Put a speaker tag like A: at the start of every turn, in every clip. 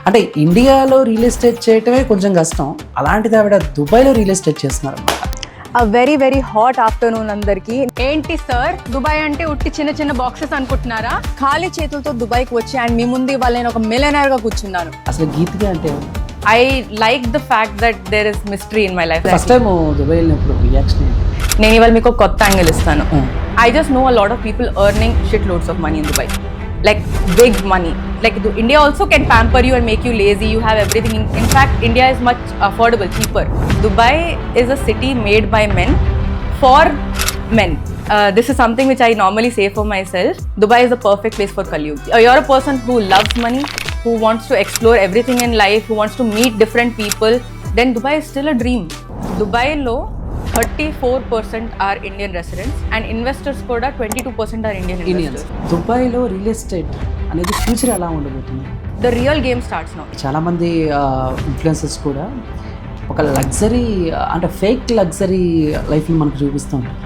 A: అంటే ఇండియాలో real estate చేయటమే కొంచెం కష్టం, అలాంటిది ఆవిడ దుబాయ్లో రియల్ ఎస్టేట్ చేస్తున్నారు అనమాట.
B: వెరీ వెరీ హాట్ ఆఫ్టర్నూన్ అందరికి.
C: ఏంటి సార్, దుబాయ్ అంటే ఉట్టి చిన్న చిన్న బాక్సెస్ అనుకుంటున్నారా?
B: ఖాళీ చేతులతో దుబాయ్కి వచ్చి అండ్ మీ ముందు ఇవాళ నేను ఒక మిలియనర్ గా కూర్చున్నాను.
A: అసలు గీతిక అంటే
C: I like the fact that there is mystery in my life.
A: First time Dubai వెళ్ళినప్పుడు రియాక్షన్ ఏంటి?
C: నేను ఇవాళ మీకు ఒక కొత్త యాంగిల్ ఇస్తాను. I just know a lot of people earning shit loads of money in Dubai, like big money. Like India also can pamper you and make you lazy. You have everything. In fact, India is much affordable, cheaper. Dubai is a city made by men for men. This is something which I normally say for myself. Dubai is the perfect place for Kalyug. You're a person who loves money, who wants to explore everything in life, who wants to meet different people, then Dubai is still a dream. Dubai lo 34% are Indian residents and investors kuda 22% are Indian investors.
A: దుబాయ్లో real estate అనేది future ఎలా ఉండబోతుంది?
C: The real game starts now.
A: చాలామంది influencers కూడా ఒక luxury అంటే fake luxury లైఫ్ని మనకు చూపిస్తూ ఉంటారు.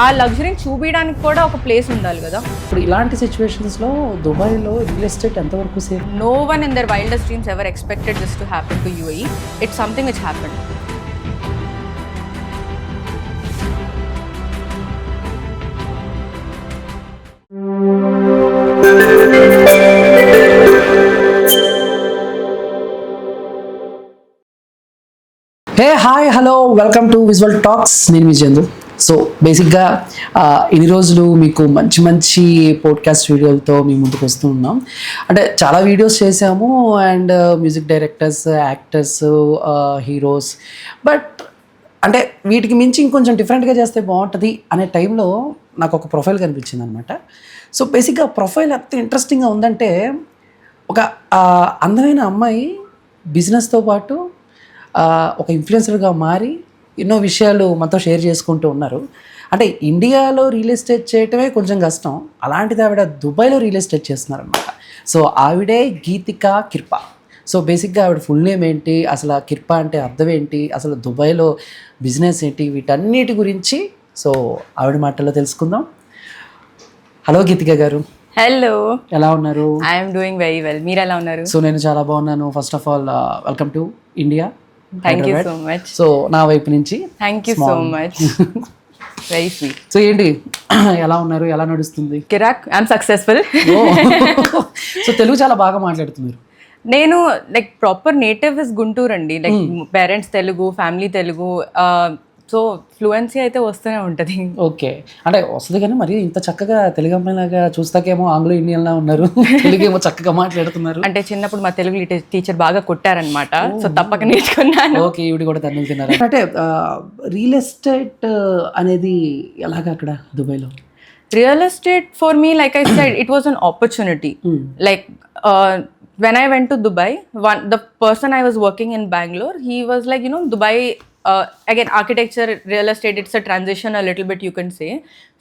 C: ఆ లగ్జరీని చూపించడానికి కూడా ఒక ప్లేస్ ఉండాలి కదా.
A: ఇప్పుడు ఇలాంటి సిచ్యువేషన్స్లో దుబాయ్లో రియల్ ఎస్టేట్ ఎంతవరకు safe?
C: No one in their wildest dreams ever expected this to happen to UAE. It's something which happened.
A: Hey hi hello welcome to visual talks. నేను మీ చందు. సో బేసిక్గా ఇన్ని రోజులు మీకు మంచి మంచి పోడ్కాస్ట్ వీడియోలతో మీ ముందుకు వస్తూ ఉన్నాం. అంటే చాలా వీడియోస్ చేసాము and music directors, actors, heroes, but అంటే వీటికి మించి ఇంకొంచెం డిఫరెంట్గా చేస్తే బాగుంటుంది అనే టైంలో నాకు ఒక ప్రొఫైల్ కనిపించింది అనమాట. సో బేసిక్గా ప్రొఫైల్ ఎంత ఇంట్రెస్టింగ్గా ఉందంటే, ఒక అందమైన అమ్మాయి బిజినెస్తో పాటు ఒక ఇన్ఫ్లుయెన్సర్గా మారి ఎన్నో విషయాలు మనతో షేర్ చేసుకుంటూ ఉన్నారు. అంటే ఇండియాలో రియల్ ఎస్టేట్ చేయటమే కొంచెం కష్టం, అలాంటిది ఆవిడ దుబాయ్లో రియల్ ఎస్టేట్ చేస్తున్నారు అనమాట. సో ఆవిడే గీతిక కిర్పా. సో బేసిక్గా ఆవిడ ఫుల్ నేమ్ ఏంటి, అసలు కిర్పా అంటే అర్థం ఏంటి, అసలు దుబాయ్లో బిజినెస్ ఏంటి, వీటన్నిటి గురించి సో ఆవిడ మాటల్లో తెలుసుకుందాం. హలో గీతిక గారు.
C: హలో,
A: ఎలా ఉన్నారు?
C: I'm doing very well. మీరు ఎలా ఉన్నారు?
A: సో నేను చాలా బాగున్నాను. First of all welcome to India.
C: Thank you so much.
A: So నా వైపు నుంచి
C: thank you so much. Very sweet.
A: So ఏంటి, ఎలా ఉన్నారు, ఎలా నడుస్తుంది?
C: కిరాక్, ఐఎమ్ సక్సెస్ఫుల్.
A: సో తెలుగు చాలా బాగా మాట్లాడుతున్నారు.
C: నేను like proper native is Guntur అండి. Like parents Telugu, family Telugu, so fluency అయితే వస్తూనే ఉంటుంది.
A: ఓకే, అంటే వస్తుంది కానీ మరి ఇంత చక్కగా తెలుగు అమ్మాయిలాగా చూస్తాకేమో ఆంగ్లో ఇండియన్లా ఉన్నారు, తెలుగు ఏమో చక్కగా మాట్లాడుతున్నారు.
C: అంటే చిన్నప్పుడు మా తెలుగు టీచర్ బాగా కొట్టారనమాట, సో తప్పక నేర్చుకున్నాను.
A: ఓకే, ఇవి కూడా తన్నులు తిన్నారు. అంటే రియల్ ఎస్టేట్ అనేది ఎలాగ అక్కడ దుబాయ్లో?
C: Real estate for me, like I said, it was an opportunity. Like when I went to Dubai, the person I was working in Bangalore, he was like, Dubai, again, architecture, real estate, it's a transition a little bit, you can say.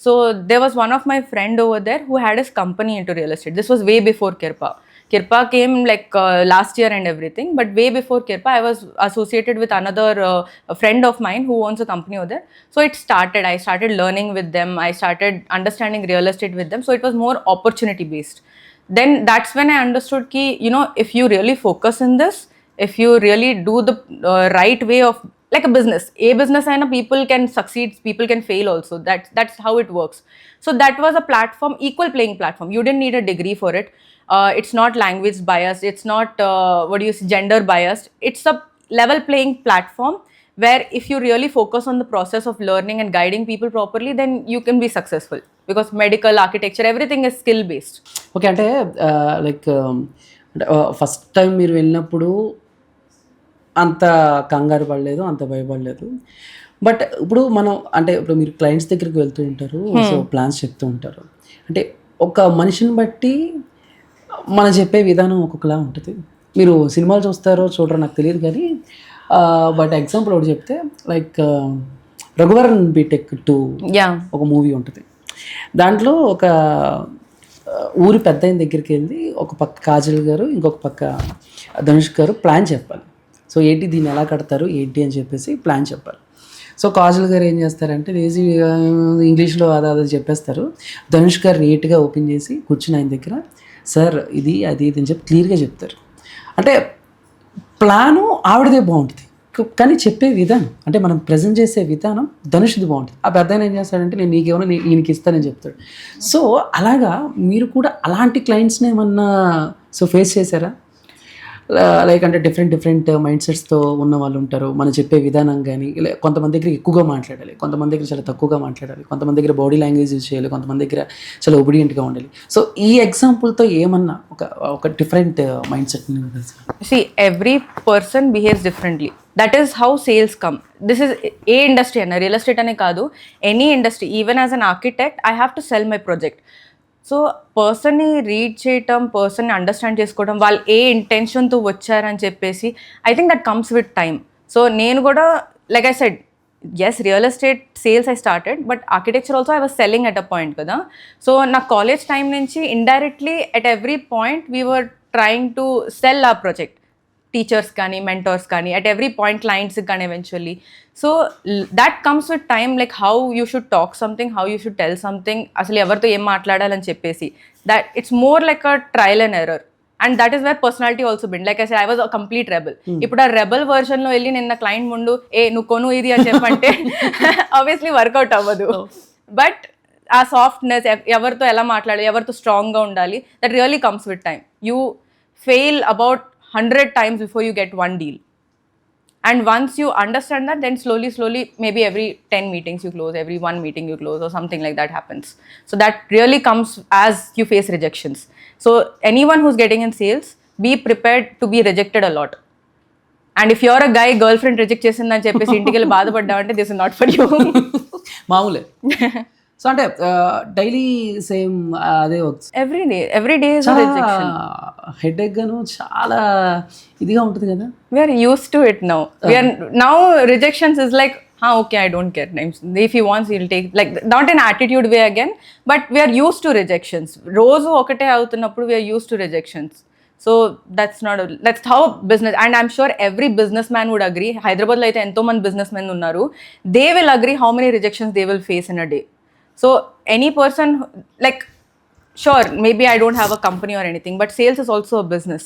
C: So there was one of my friend over there who had his company into real estate. This was way before Kirpa. Kirpa came like last year and everything, but way before Kirpa, I was associated with another friend of mine who owns a company over there. So it started, I started learning with them, I started understanding real estate with them. So it was more opportunity based. Then that's when I understood ki, if you really focus in this, if you really do the right way of, like a business, I know people can succeed, people can fail also. That's how it works. So that was a platform, equal playing platform. You didn't need a degree for it. It's not language biased. It's not gender biased. It's a level playing platform where if you really focus on the process of learning and guiding people properly, then you can be successful. Because medical, architecture, everything is skill based.
A: Okay, అంటే like first time మీరు వెళ్ళినప్పుడు అంత కంగారు పడలేదు, అంత భయపడలేదు. But ఇప్పుడు మనం అంటే ఇప్పుడు మీరు క్లయింట్స్ దగ్గరికి వెళ్తూ ఉంటారు, సో ప్లాన్స్ చెప్తూ ఉంటారు. అంటే ఒక మనిషిని బట్టి మనం చెప్పే విధానం ఒక్కొక్కలా ఉంటుంది. మీరు సినిమాలు చూస్తారో చూడరో నాకు తెలియదు కానీ, బట్ ఎగ్జాంపుల్ ఒకటి చెప్తే, లైక్ రఘువరన్ బీటెక్ 2 ఒక మూవీ ఉంటుంది. దాంట్లో ఒక ఊరి పెద్ద ఆయన దగ్గరికి వెళ్ళి ఒక పక్క కాజల్ గారు, ఇంకొక పక్క ధనుష్ గారు ప్లాన్ చెప్పాలి. సో ఏంటి, దీన్ని ఎలా కడతారు ఏంటి అని చెప్పేసి ప్లాన్ చెప్పాలి. సో కాజల్ గారు ఏం చేస్తారంటే ఈజీగా ఇంగ్లీష్లో అది చెప్పేస్తారు. ధనుష్ గారు నీట్గా ఓపెన్ చేసి కూర్చుని ఆయన దగ్గర, సార్ ఇది అది ఇది అని చెప్పి క్లియర్గా చెప్తారు. అంటే ప్లాను ఆవిడదే బాగుంటుంది, కానీ చెప్పే విధానం అంటే మనం ప్రజెంట్ చేసే విధానం ధనుషుది బాగుంటుంది. ఆ పెద్ద ఆయన ఏం చేస్తాడంటే నేను నీకేమన్నా ఈయనకి ఇస్తానని చెప్తాడు. సో అలాగా మీరు కూడా అలాంటి క్లయింట్స్ని ఏమన్నా ఫేస్ చేశారా? లైక్ అంటే డిఫరెంట్ మైండ్ సెట్స్తో ఉన్న వాళ్ళు ఉంటారు. మనం చెప్పే విధానం కానీ కొంతమంది దగ్గర ఎక్కువగా మాట్లాడాలి, కొంతమంది దగ్గర చాలా తక్కువగా మాట్లాడాలి, కొంతమంది దగ్గర బాడీ లాంగ్వేజ్ యూజ్ చేయాలి, కొంతమంది దగ్గర చాలా ఒబీడియంట్గా ఉండాలి. సో ఈ ఎగ్జాంపుల్తో ఏమన్నా ఒక డిఫరెంట్ మైండ్ సెట్ని
C: See, every person behaves differently. That is how sales come. This is a industry and real estate ane kaadu, any industry. Even as an architect, I have to sell my project. So పర్సన్ని read చేయటం, పర్సన్ని understand చేసుకోవడం, వాళ్ళు ఏ ఇంటెన్షన్తో వచ్చారని చెప్పేసి I think that comes with time. So నేను కూడా like I said, yes, real estate sales I started, but architecture also I was selling at a point kada. So na college time nunchi indirectly at every point we were trying to sell our project, teachers kani, mentors kani, at every point clients kani eventually. So that comes with time, like how you should talk something, how you should tell something, asalu evartho em maatladalani cheppesi, that it's more like a trial and error. And that is where personality also built. Like I said, I was a complete rebel. ఇప్పుడు ఆ rebel version లో వెళ్ళి నిన్న client ముందు నువ్వు కొను ఇది అని చెప్పంటే ఆబ్వియస్లీ వర్కౌట్ అవ్వదు. బట్ ఆ సాఫ్ట్నెస్, ఎవరితో ఎలా మాట్లాడాలి, ఎవరితో స్ట్రాంగ్గా ఉండాలి, that really comes with time. You fail about 100 times before you get one deal. And once you understand that, then slowly, maybe every 10 meetings you close, every 1 meeting you close, or something like that happens. So that really comes as you face rejections. So anyone who's getting in sales, be prepared to be rejected a lot. And if you're a guy, girlfriend reject chesindani cheppesi intiki velli baadapadavanటే this is not for you.
A: మామూలే. So అంటే daily same అదే works
C: every day is a rejection.
A: Headache గాను చాలా ఇదిగా ఉంటుంది కదా.
C: We are used to it now. Now rejections is like, okay, I don't care. If he wants, he'll take, like, not an attitude way again, but we are used to rejections. Rozu okate avutunnappudu we are used to rejections. So that's how business, and I'm sure every businessman would agree. Hyderabad lo aithe ento mandi businessmen unnaru, they will agree how many rejections they will face in a day. So any person, like, sure, maybe I don't have a company or anything, but sales is also a business.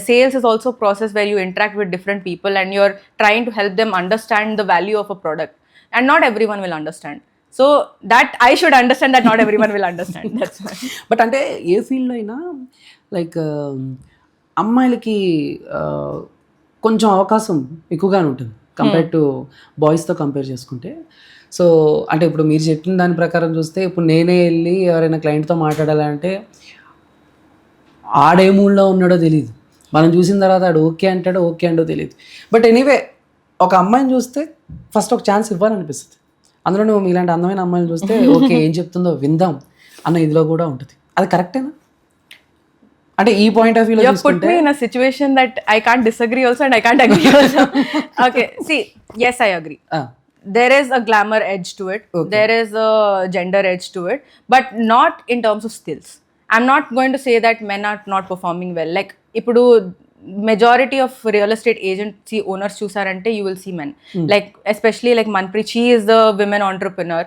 C: Sales is also a process where you interact with different people and you're trying to help them understand the value of a product. And not everyone will understand. So that I should understand that not everyone will understand. That's why.
A: But అంటే ఏ ఫీల్డ్లో అయినా like అమ్మాయిలకి కొంచెం అవకాశం ఎక్కువగానే ఉంటుంది compare to బాయ్స్తో compare చేసుకుంటే. So అంటే ఇప్పుడు మీరు చెప్పిన దాని ప్రకారం చూస్తే ఇప్పుడు నేనే వెళ్ళి ఎవరైనా క్లయింట్తో మాట్లాడాలంటే ఆడే మూడ్లో ఉన్నాడో తెలియదు, మనం చూసిన తర్వాత ఆడు ఓకే అంటాడో ఓకే అంటో తెలియదు. బట్ ఎనీవే ఒక అమ్మాయిని చూస్తే ఫస్ట్ ఒక ఛాన్స్ ఇవ్వాలనిపిస్తుంది. అందులో నువ్వు ఇలాంటి అందమైన అమ్మాయిని చూస్తే ఓకే ఏం చెప్తుందో విందాం అన్న ఇదిలో కూడా ఉంటుంది. అది కరెక్టేనా? అంటే ఈ పాయింట్ ఆఫ్ వ్యూలో
C: put me in a situation that I can't disagree also and I can't agree also. Okay, see, yes, I agree. There is a glamour edge to it. Okay. There is a gender edge to it, but not in terms of skills. I'm not going to say that men are not performing well. Like, ipudu majority of real estate agency owners chusarante, you will see men. Like, especially like Manpreet, she is the women entrepreneur.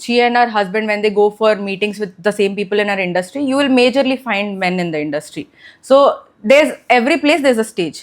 C: She and her husband, when they go for meetings with the same people in our industry, you will majorly find men in the industry. So there's every place there's a stage.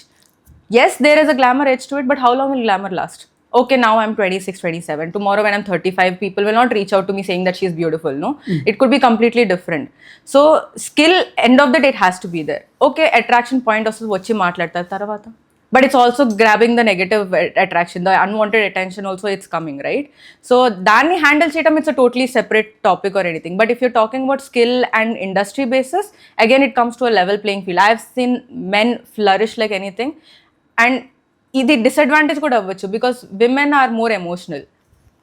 C: Yes, there is a glamour edge to it, but how long will glamour last? Okay, now I'm 26, 27. Tomorrow when I'm 35, people will not reach out to me saying that she's beautiful, no? It could be completely different. So skill, end of the day, it has to be there. Okay, attraction point also vachi maatladtaru tarvata. But it's also grabbing the negative attraction, the unwanted attention also, it's coming, right? So danni handle cheyadam, it's a totally separate topic or anything. But if you're talking about skill and industry basis, again it comes to a level playing field. I've seen men flourish like anything. And ఇది disadvantage కూడా అవ్వచ్చు, because women are more emotional.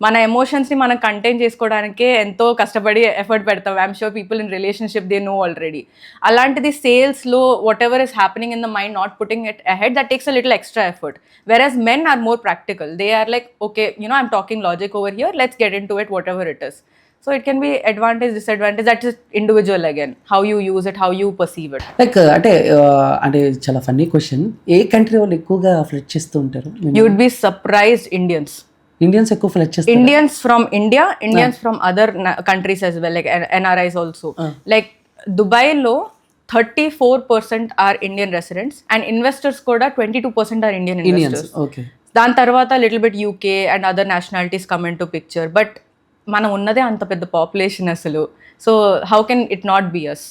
C: మన ఎమోషన్స్ని మనం contain చేసుకోవడానికే ఎంతో కష్టపడి effort పెడతాం. I'm sure people in relationship they know already. అలాంటిది సేల్స్లో whatever is happening in the mind, not putting it ahead, that takes a little extra effort. Versus men are more practical. They are like, okay, I'm talking logic over here, let's get into it whatever it is. So it can be advantage, disadvantage. That is individual again. How you use it, how you perceive it.
A: Like అంటే చాలా funny question, ఏ country వాళ్ళు ఎక్కువగా flood చేస్తూ ఉంటారు?
C: You would be surprised, Indians.
A: Indians ఎక్కువ flood చేస్తారు.
C: Indians from India, Indians from other countries as well, like NRIs also. Like Dubai lo 34% are Indian residents and investors కూడా 22% are Indian
A: Indians
C: investors.
A: Okay.
C: దాని తర్వాత little bit UK and other nationalities come into picture, but మనం ఉన్నదే అంత పెద్ద population అసలు. So how can it not be us?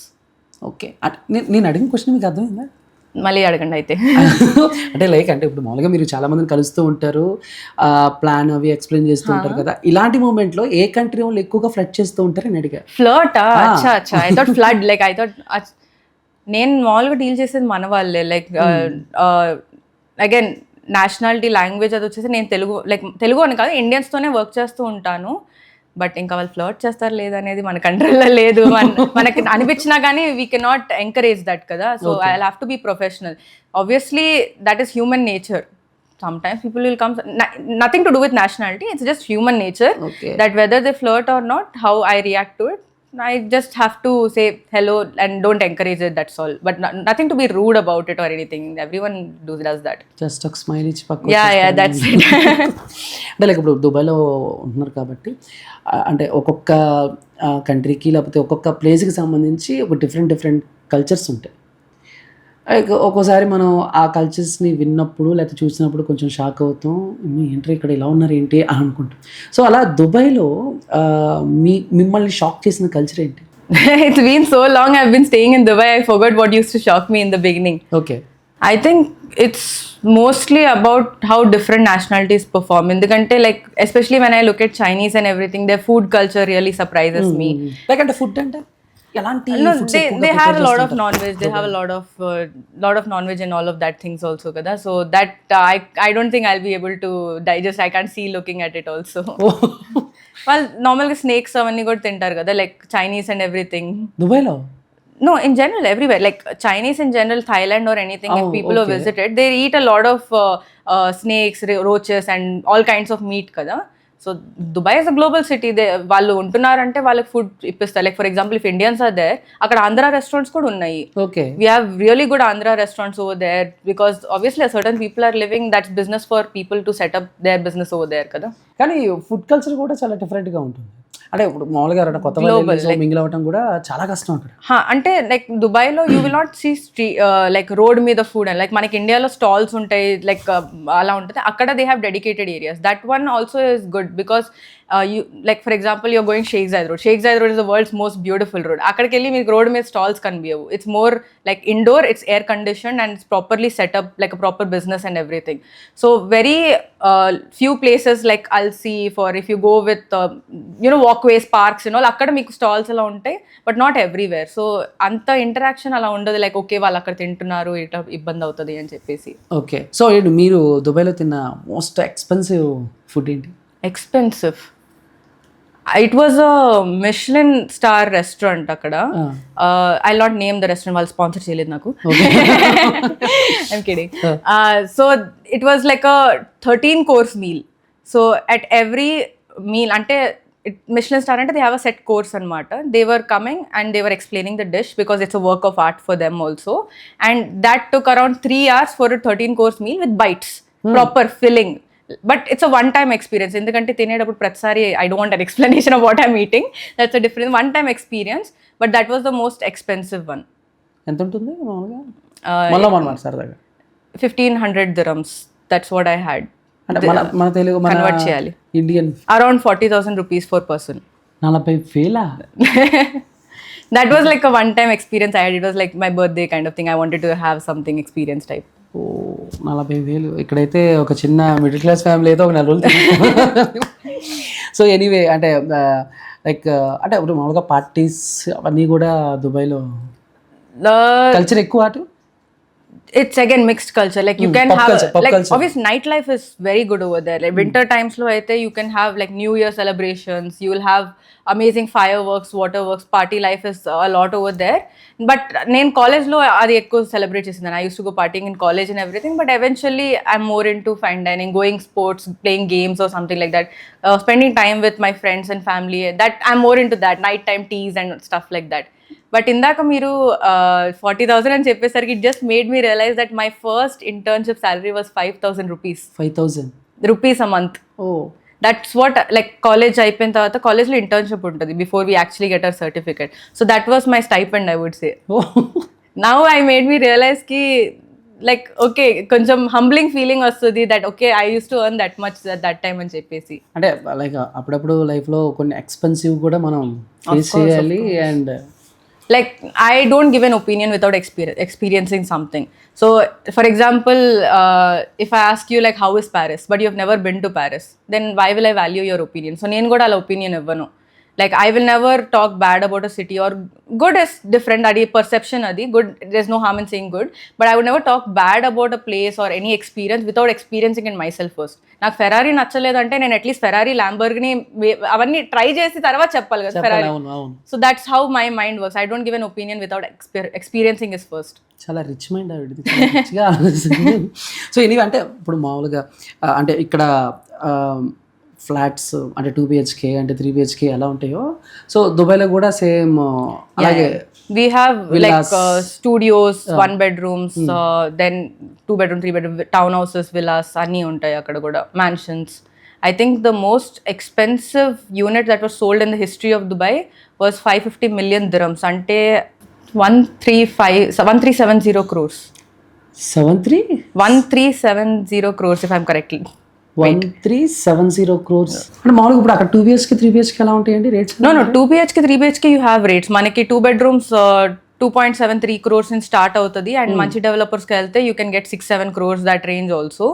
A: Okay, నేను అడిగిన క్వశ్చన్ మీకు అర్థమైందా?
C: మళ్ళీ అడగండి అయితే.
A: అంటే లైక్ అంటే ఇప్పుడు మామూలుగా మీరు చాలా మందిని కలుస్తూ ఉంటారు, ప్లాన్ అవి ఎక్స్ప్లెయిన్ చేస్తూ ఉంటారు కదా, ఇలాంటి మూమెంట్లో ఏ కంట్రీ వాళ్ళు ఎక్కువగా ఫ్లడ్ చేస్తూ ఉంటారు అని అడిగా.
C: ఫ్లర్టా? అచ్చా అచ్చా, I thought flood, like I thought నేను మామూలుగా డీల్ చేసేది మన వాళ్ళే. లైక్ అగైన్ నేషనాలిటీ లాంగ్వేజ్ అది వచ్చేసి నేను తెలుగు అని కాదు, ఇండియన్స్తోనే వర్క్ చేస్తూ ఉంటాను. బట్ ఇంకా వాళ్ళు ఫ్లర్ట్ చేస్తారు లేదనేది మన కంట్రీలో లేదు. మనకి అనిపించినా కానీ వీ కెనాట్ ఎంకరేజ్ దట్ కదా. So I have to be professional. Obviously that is human nature. Sometimes people will come, nothing to do with nationality, it's just human nature.
A: Okay.
C: That whether they flirt or not, how I react to it, I just have to say hello and don't encourage it, that's all. But nothing to be rude about it or anything. Everyone does that.
A: Just ఒక smile ఇచ్చి పక్క.
C: Yeah, that's it.
A: అంటే like ఇప్పుడు దుబాయ్లో ఉంటున్నారు కాబట్టి అంటే ఒక్కొక్క కంట్రీకి లేకపోతే ఒక్కొక్క ప్లేస్కి సంబంధించి ఒక డిఫరెంట్ కల్చర్స్ ఉంటాయి. లైక్ ఒక్కోసారి మనం ఆ కల్చర్స్ని విన్నప్పుడు లేకపోతే చూసినప్పుడు కొంచెం షాక్ అవుతాం, ఏంటి ఇక్కడ ఇలా ఉన్నారు ఏంటి అని అనుకుంటాం. సో అలా దుబాయ్లో మిమ్మల్ని షాక్ చేసిన కల్చర్ ఏంటి?
C: It's been so long I've been staying in Dubai, I forgot what used to shock me in the beginning.
A: Okay.
C: I think it's mostly about how different nationalities perform. ఎందుకంటే like especially when I look at Chinese and everything, their food culture really surprises me.
A: Like అంటే food అంటే ఎలాంటి
C: No,
A: foods
C: they
A: ఎక్కువగా
C: have a
A: prepare
C: lot of
A: చేస్తుంటారు?
C: non-veg. They have a lot of non-veg and all of that things also, kada. So that I don't think I'll be able to digest. I can't see looking at it also. Well, normally snakes avanni kuda tintaru kada, like Chinese and everything.
A: దుబాయ్లో?
C: No, in general, everywhere. Like Chinese in general, Thailand or anything, if people have visited, they eat a lot of snakes, roaches and all kinds of meat kada. So Dubai is a global city. వాళ్ళు ఉంటున్నారంటే వాళ్ళకి food ఇప్పిస్తారు. Like for example if Indians are there, అక్కడ Andhra restaurants కూడా ఉన్నాయి.
A: Okay.
C: We have really good Andhra restaurants over there because obviously certain people are living, that's business for people to set up their business over there kada.
A: కానీ food culture కూడా చాలా డిఫరెంట్గా ఉంటుంది. అంటే ఇప్పుడు మామూలుగా ఎవరైనా కొత్త వాళ్ళు మింగిల్ అవ్వడం కూడా చాలా కష్టం అక్కడ.
C: అంటే లైక్ దుబాయ్లో you will not see like road మీద ఫుడ్ అని, లైక్ మనకి ఇండియాలో స్టాల్స్ ఉంటాయి లైక్ అలా ఉంటుంది. అక్కడ they have dedicated areas. That one also is good because you, like for example, you're going Sheikh Zayed Road. Sheikh Zayed Road is the world's most beautiful road. అక్కడికి వెళ్ళి మీకు road మీద stalls కనిపించవు. It's more like indoor, it's air conditioned and it's properly set up like a proper business and everything. So very few places like I'll see for if you go with walkways, parks and all, అక్కడ మీకు stalls అలా ఉంటాయి, but not everywhere. So అంత interaction అలా ఉండదు. Like okay వాళ్ళు అక్కడ తింటున్నారు, ఇట్లా ఇబ్బంది అవుతుంది అని చెప్పేసి.
A: ఓకే. సో మీరు దుబాయ్లో తిన్న మోస్ట్ ఎక్స్పెన్సివ్ ఫుడ్ ఏంటి?
C: Expensive, it was a Michelin star restaurant akkada. I'll not name the restaurant, వాళ్ళు స్పాన్సర్ చేయలేదు నాకు. I'm kidding. So it was like a 13 course meal. So at every meal, ante Michelin star ante they have a set course anamata. They were coming and they were explaining the dish because it's a work of art for them also, and that took around 3 hours for a 13 course meal with bites, proper filling. But it's a one-time experience. ఎందుకంటే తినేటప్పుడు ప్రతిసారి I don't want an explanation of what I'm eating. That's a different one-time experience. But that was the most expensive one.
A: ఎంత ఉంటుంది మామూలుగా? మళ్ళీ మనమాట సరదాగా
C: 1,500 dirhams. That's what I had.
A: అంటే మన తెలుగు
C: కన్వర్ట్ చేయాలి.
A: Indian
C: Around 40,000 rupees per person.
A: 40,000?
C: That was like a one-time experience I had. It was like my birthday kind of thing. I wanted to have something experience type.
A: 40,000 ఇక్కడైతే ఒక చిన్న middle class family అయితే ఒక 4 రోజులు. So anyway అంటే like అంటే ఇప్పుడు మామూలుగా పార్టీస్ అవన్నీ కూడా దుబాయ్లో కల్చర్ ఎక్కువ అటు.
C: It's again mixed culture. Like you can have like obviously nightlife is very good over there. Like winter times lo aithe you can have like New Year celebrations. You will have amazing fireworks, waterworks. Party life is a lot over there. But నేను college లో అది ఎక్కువ celebrate చేసింది. I used to go partying in college and everything. But eventually I'm more into fine dining, going sports, playing games or something like that. Spending time with my friends and family. That I'm more into that. Nighttime teas and stuff like that. But ఇందాక మీరు 40,000 అని చెప్పేసరికి it just made me realise that my first internship salary was 5,000 rupees.
A: 5,000
C: rupees a month. That's what, like college అయిపోయిన తర్వాత కాలేజ్లో internship ఉంటుంది before we actually get our certificate. So that was my stipend, I would say. Now I made me realize ki like okay కొంచెం humbling feeling వస్తుంది that okay I used to earn that much at that time అని చెప్పేసి.
A: అంటే like అప్పుడప్పుడు లైఫ్లో కొన్ని expensive కూడా మనం ఫేస్ చేయాలి. And
C: Like I don't give an opinion without experiencing something. So for example, if I ask you like how is Paris, but you've never been to Paris, then why will I value your opinion? So నేను కూడా అలా opinion ఇవ్వను. Like I will never talk bad about a city, or good is different, adi perception adi good, there's no harm in saying good, but I would never talk bad about a place or any experience without experiencing it myself first. నాకు Ferrari నచ్చలేదు అంటే నేను at least Ferrari Lamborghini అవన్నీ try చేసి తర్వాత చెప్పాలి కదా Ferrari. So that's how my mind works. I don't give an opinion without experiencing is first.
A: చాలా రిచ్ మైండ్ ఆవిడది, చాలా రిచ్గా ఆలోచిస్తుంది. సో ఎనీవే అంటే ఇప్పుడు మామూలుగా అంటే ఇక్కడ ఫ్లాట్స్ అంటే 2 BHK అంటే 3 BHK ఎలా ఉంటాయో, సో దుబాయ్లో కూడా సేమ్ అలాగే
C: we have like studios, 1 bedrooms, then 2 bedroom, 3 bedroom, townhouses, villas అన్నీ ఉంటాయి అక్కడ కూడా, mansions. I think the most expensive unit that was sold in the history of Dubai was 550 million dirhams, ante 1370 crores. 1370 crores if I'm correctly.
A: 1370 crores. అంటే మామూలుగా ఇప్పుడు అక్కడ 2 BHK 3 BHK ఎలా ఉంటాయండి rates?
C: No, 2 BHK 3 BHK you have rates. మనకి 2 bedrooms 2.73 crores in start అవుతుంది, and మంచి డెవలపర్స్కి వెళ్తే you can get 6-7 crores that range also.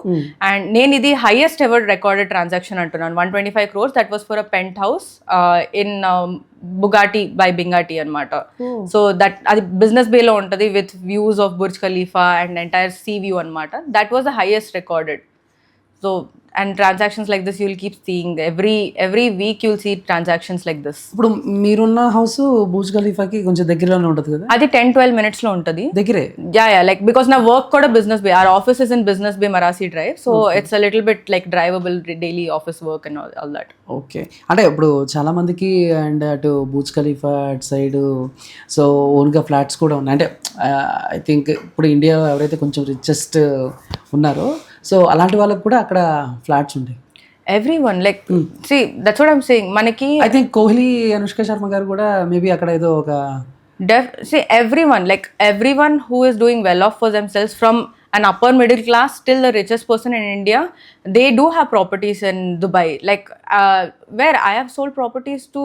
C: And నేను ఇది హైయెస్ట్ ఎవర్ రికార్డెడ్ ట్రాన్సాక్షన్ అంటున్నాను, 125 crores. That was for a penthouse in Bugatti by Binghatti అనమాట. So that అది బిజినెస్ బేలో ఉంటుంది with views of Burj Khalifa and entire sea view అనమాట. That was the highest recorded. So and transactions like this you'll keep seeing every week, you'll see transactions like this.
A: ఇప్పుడు మీరున్న house Burj ఖలీఫాకి కొంచెం దగ్గరలోనే ఉంటుంది కదా?
C: అది 10-12 minutes లో ఉంటుంది
A: దగ్గరే.
C: Yeah, like because నా వర్క్ కూడా Business Bay, our office is in business bay Marasi drive, so it's a little bit like drivable daily office work and all that.
A: Okay. అంటే ఇప్పుడు చాలా మందికి అండ్ అటు బుర్జ్ ఖలీఫా అటు side so ఓన్గా flats కూడా ఉన్నాయి. అంటే ఐ థింక్ ఇప్పుడు ఇండియా ఎవరైతే కొంచెం రిచెస్ట్ ఉన్నారో సో అలాంటి వాళ్ళకి కూడా అక్కడ ఫ్లాట్స్ ఉంటాయి.
C: Everyone like see that's what I'm saying. మనకి
A: ఐ థింక్ కోహ్లీ, అనుష్క శర్మ గారు కూడా మేబీ అక్కడ ఏదో ఒక
C: see everyone who is doing well off for themselves, from an upper middle class till the richest person in India, they do have properties in Dubai. Like where I have sold properties to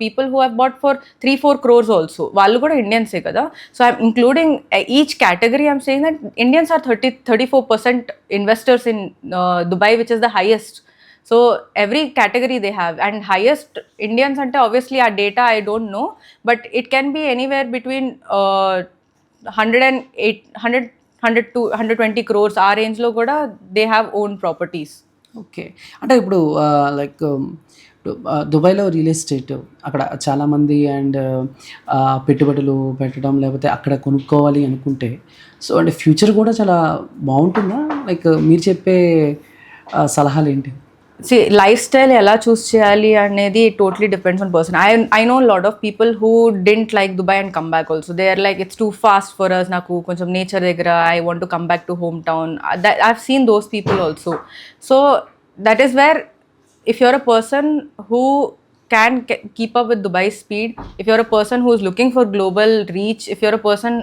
C: people who have bought for 3-4 crores also. Vallu kuda Indians e kada. So I'm including each category. I'm saying that Indians are 34% investors in Dubai, which is the highest. So every category they have, and highest Indians ante obviously our data I don't know, but it can be anywhere between 100 to 120 crores ఆ రేంజ్లో కూడా they have own properties.
A: Okay. అంటే ఇప్పుడు like దుబాయ్లో real estate అక్కడ చాలామంది and పెట్టుబడులు పెట్టడం లేకపోతే అక్కడ కొనుక్కోవాలి అనుకుంటే సో అంటే ఫ్యూచర్ కూడా చాలా బాగుంటుందా? లైక్ మీరు చెప్పే సలహాలు ఏంటి?
C: See, lifestyle ఎలా చూస్ చేయాలి అనేది totally depends on person. I know a lot of people who didn't like Dubai and come back also. They are like it's too fast for us, నాకు కొంచెం నేచర్ దగ్గర, I want to come back to hometown. I've seen those people also. So that is where if you're a person who can keep up with Dubai's speed, if you're a person who is looking for global reach, if you're a person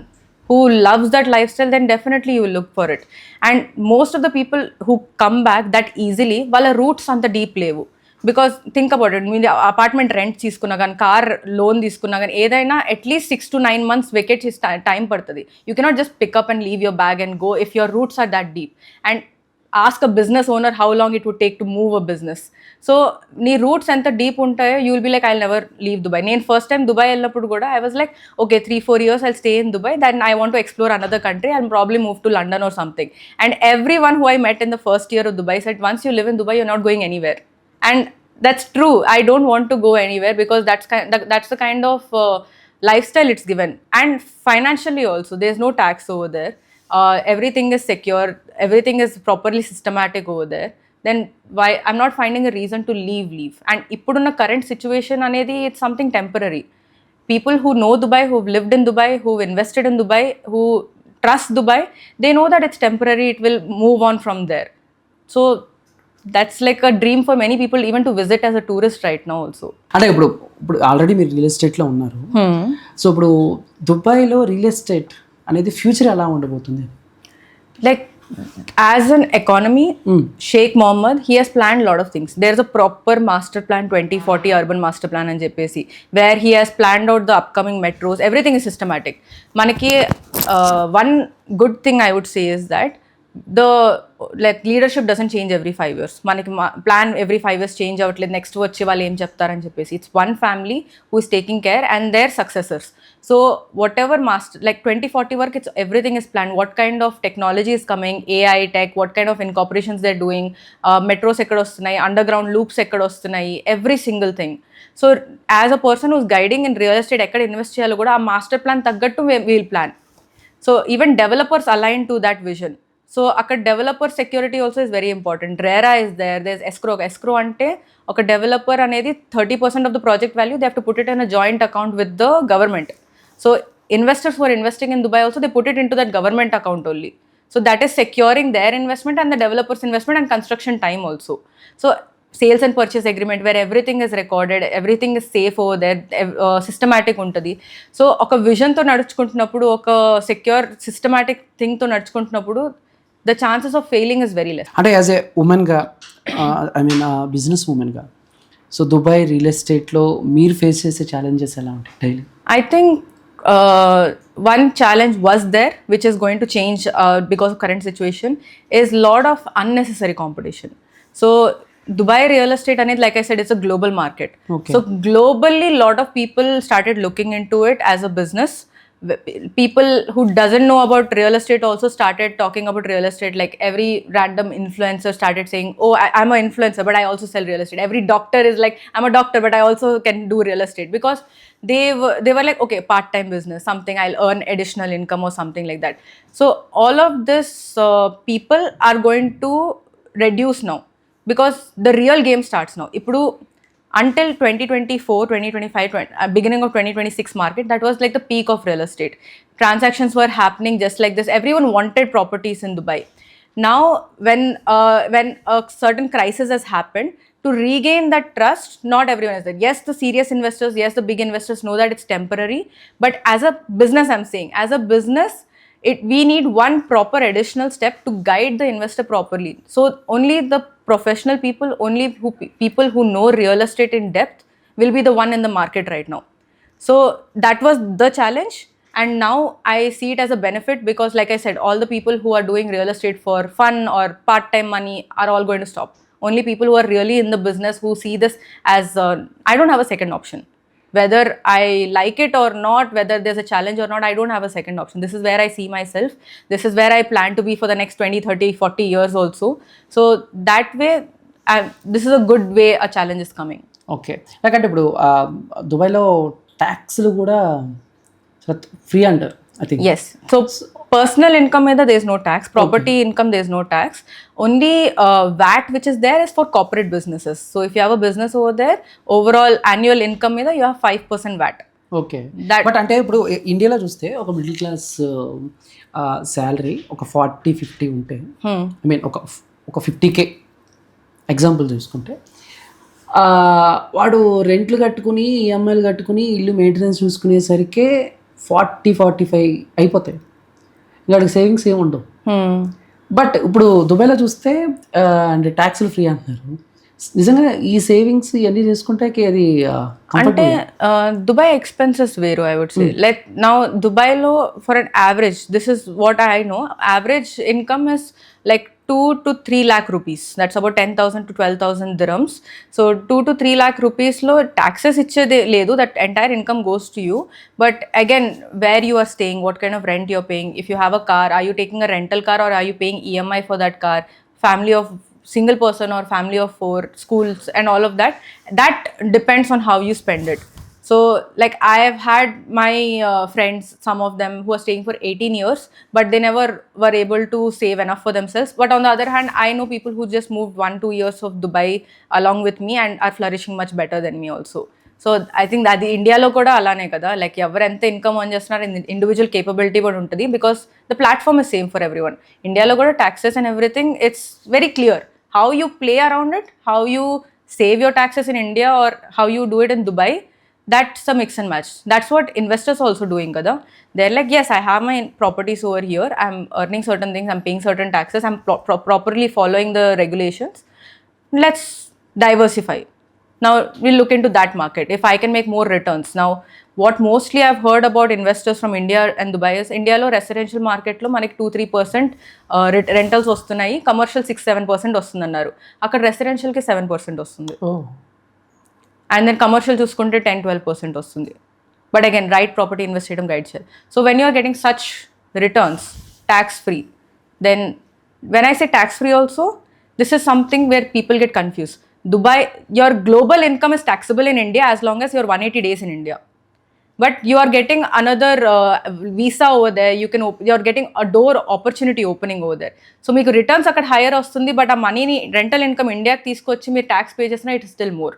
C: who loves that lifestyle, then definitely you will look for it. And most of the people who come back that easily, వాళ్ళ roots అంత deep లేవు. Because think about it, మీరు apartment rent తీసుకున్నా కానీ, car loan తీసుకున్నా కానీ, ఏదైనా at least 6 to 9 months vacate చేసి టైం పడుతుంది. You cannot just pick up and leave your bag and go if your roots are that deep. And ask a business owner how long it would take to move a business. So నీ roots ఎంత deep ఉంటాయో you will be like I'll never leave Dubai. నేను first time Dubai వెళ్ళినప్పుడు కూడా I was like okay 3-4 years I'll stay in Dubai, then I want to explore another country, I'll probably move to London or something. And everyone who I met in the first year of Dubai said once you live in Dubai you're not going anywhere. And that's true. I don't want to go anywhere because that's the kind of lifestyle it's given. And financially also there's no tax over there. Everything is secure, everything is properly systematic over there. Then why I'm not finding a reason to leave. And ippudunna current situation anedi it's something temporary. People who know Dubai, who've lived in Dubai, who've invested in Dubai, who trust Dubai, they know that it's temporary, it will move on from there. So that's like a dream for many people even to visit as a tourist right now also.
A: అంటే ఇప్పుడు already మీరు real ఎస్టేట్లో ఉన్నారు. So ఇప్పుడు దుబాయ్లో real estate అనేది future ఎలా ఉండబోతుంది?
C: Like, as an economy, Sheikh Mohammed, he has planned a lot of things. There's a proper master plan, 2040 urban master plan and JPC, where he has planned out the upcoming metros. Everything is systematic. Manaki, one good thing I would say is that the leadership doesn't change every 5 years. Manaki plan every 5 years change out. Next వచ్చే వాళ్ళు ఏం చెప్తారని చెప్పేసి, it's one family who is taking care and their successors. So whatever master, like 2040 work, it's everything is planned. What kind of technology is coming, AI tech, what kind of incorporations they're doing, metros ekkada vastunayi, underground loops ekkada vastunayi, every single thing. So as a person who's guiding in real estate ekkada invest cheyalo kuda aa master plan taggattu we'll plan. So even developers align to that vision. So అక్కడ developer security also is very important. RERA is there escrow అంటే ఒక developer అనేది 30% of the project value they have to put it in a joint account with the government. So investors who are investing in Dubai also, they put it into that government account only. So that is securing their investment and the developer's investment and construction time also. So sales and purchase agreement where everything is recorded, everything is safe over there, systematic untadi. So oka vision to naduchukuntunnappudu, oka secure systematic thing to naduchukuntunnappudu, the chances of failing is very less.
A: అంటే as a ఉమెన్గా, I mean business ఉమెన్గా, so Dubai real ఎస్టేట్లో మీరు face చేసే challenges ఎలా ఉంటాయి daily?
C: I think one challenge was there, which is going to change because of current situation, is lot of unnecessary competition. So Dubai real estate, and like I said, it's a global market.
A: Okay.
C: So globally, lot of people started looking into it as a business. People who doesn't know about real estate also started talking about real estate. Like every random influencer started saying, oh, I'm an influencer but I also sell real estate. Every doctor is like, I'm a doctor but I also can do real estate, because they were like, okay, part-time business, something I'll earn additional income or something like that. So all of this people are going to reduce now, because the real game starts now. Ippudu until 2024, 2025, beginning of 2026 market, that was like the peak of real estate. Transactions were happening just like this. Everyone wanted properties in Dubai. Now, when a certain crisis has happened, to regain that trust, not everyone is there. Yes, the serious investors, yes, the big investors know that it's temporary. But as a business, I'm saying, as a business, we need one proper additional step to guide the investor properly. So only the professional people, only people who know real estate in depth will be the one in the market right now. So that was the challenge, and now I see it as a benefit, because like I said, all the people who are doing real estate for fun or part-time money are all going to stop. Only people who are really in the business, who see this as I don't have a second option. Whether I like it or not, whether there's a challenge or not, I don't have a second option. This is where I see myself. This is where I plan to be for the next 20, 30, 40 years also. So that way, this is a good way a challenge is coming.
A: Okay, లేకంటే ఇప్పుడు దుబాయ్లో ట్యాక్స్లు కూడా free అంటారు, I think.
C: Yes. So personal income మీద there is no tax. Property income there is no tax. Only VAT which is there is for corporate businesses. So if you have a business over there, overall annual income మీద you have 5% VAT.
A: Okay, but అంటే ఇప్పుడు ఇండియాలో చూస్తే ఒక middle class salary ఒక 40-50 ఉంటే, I mean ఒక 50K example చూసుకుంటే, వాడు రెంట్లు కట్టుకుని ఈఎంఐలు కట్టుకుని ఇల్లు మెయింటెనెన్స్ చూసుకునేసరికి 40-45 అయిపోతాయి. ఇంకా వాడికి సేవింగ్స్ ఏమి ఉండవు. బట్ ఇప్పుడు దుబాయ్లో చూస్తే అంటే ట్యాక్స్లు ఫ్రీ అంటున్నారు. నిజంగా ఈ సేవింగ్స్ ఇవన్నీ చేసుకుంటే అది
C: అంటే దుబాయ్ ఎక్స్పెన్సెస్ వేరు, I would say. Like now దుబాయ్లో for an average, this is what I know, average income is like 2 to 3 lakh rupees. That's about 10,000 to 12,000 dirhams. So 2 to 3 lakh rupees lo taxes ichede ledu, that entire income goes to you. But again, where you are staying, what kind of rent you're paying, if you have a car, are you taking a rental car or are you paying EMI for that car, family of single person or family of 4, schools and all of that, that depends on how you spend it. So like I have had my friends, some of them who are staying for 18 years, but they never were able to save enough for themselves. But on the other hand, I know people who just moved 1-2 years of Dubai along with me and are flourishing much better than me also. So I think that India lo kuda alane kada, like ever ente income earn chestunaru, individual capability kuda untadi, because the platform is same for everyone. India lo kuda taxes and everything, it's very clear how you play around it, how you save your taxes in India or how you do it in Dubai. that's a mix and match. That's what investors also doing kada. They're like, yes, I have my properties over here, I'm earning certain things, I'm paying certain taxes, I'm properly following the regulations, let's diversify. Now we'll look into that market if I can make more returns. Now what mostly I've heard about investors from India and Dubai is, India lo residential market lo manaki 2-3% rentals vastunayi, commercial 6-7% vastundన్నారు, అక్కడ residential కి 7% వస్తుంది,
A: ఓ
C: and then commercial చూసుకుంటే 10-12% వస్తుంది. But again right property invest చేయడం guide చేయాలి. So when you are getting such returns tax free, then when I say tax free also, this is something where people get confuse. Dubai, your global income is taxable in India as long as you're 180 days in India. But you are getting another visa over there, you're getting a door opportunity opening over there. So మీకు returns అక్కడ hire వస్తుంది, but ఆ మనీని rental income ఇండియాకి తీసుకొచ్చి మీరు tax pay చేసినా it is still more.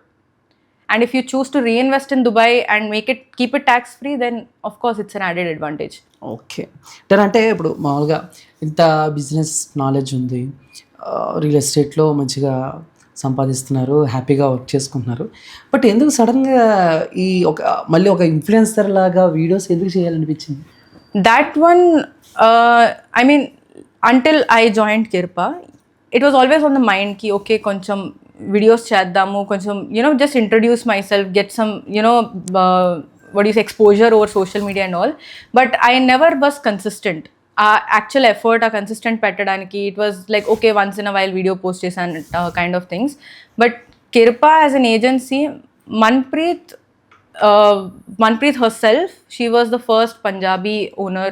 C: And if you choose to reinvest in Dubai and keep it tax free, then of course it's an added advantage.
A: Okay. అంటే ఇప్పుడు మామూలుగా ఇంత బిజినెస్ నాలెడ్జ్ ఉంది, real ఎస్టేట్లో మంచిగా సంపాదిస్తున్నారు, హ్యాపీగా వర్క్ చేసుకుంటున్నారు, బట్ ఎందుకు సడన్గా ఈ మళ్ళీ ఒక ఇన్ఫ్లుయెన్సర్ లాగా వీడియోస్ ఎందుకు చేయాలనిపించింది?
C: That one, I mean, until I joined Kirpa, it was always on the mind ki okay, koncham videos చేద్దాము, కొంచెం just introduce myself, get some what do you say, exposure over social media and all, but I never was consistent. Actual effort consistent పెట్టడానికి, it was like okay, once in a while video post చేసాను kind of things. But Kirpa as an agency, Manpreet herself, she was the first Punjabi owner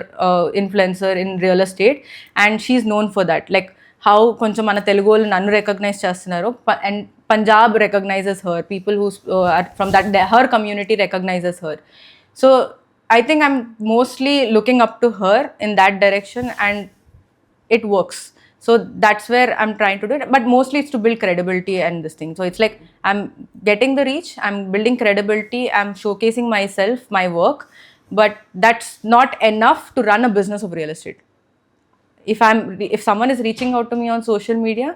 C: influencer in real estate, and she's known for that, like how కొంచెం మన తెలుగు వాళ్ళు నన్ను recognise చేస్తున్నారు, and Punjab recognizes her, people who are from that her community recognizes her. So I think I'm mostly looking up to her in that direction, and it works. So that's where I'm trying to do it, but mostly it's to build credibility and this thing. So it's like I'm getting the reach, I'm building credibility, I'm showcasing myself, my work, but that's not enough to run a business of real estate. If someone is reaching out to me on social media,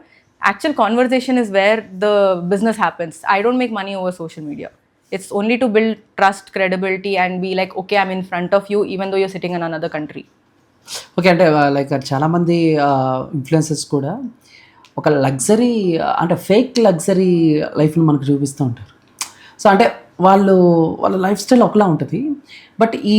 C: actual conversation is where the business happens. I don't make money over social media. It's only to build trust, credibility, and be like okay, I'm in front of you even though you're sitting in another country.
A: Okay. అంటే like చాలామంది influencers కూడా ఒక luxury అంటే fake luxury లైఫ్ని మనకు చూపిస్తూ ఉంటారు. So అంటే వాళ్ళ లైఫ్ స్టైల్ ఒకలా ఉంటుంది, బట్ ఈ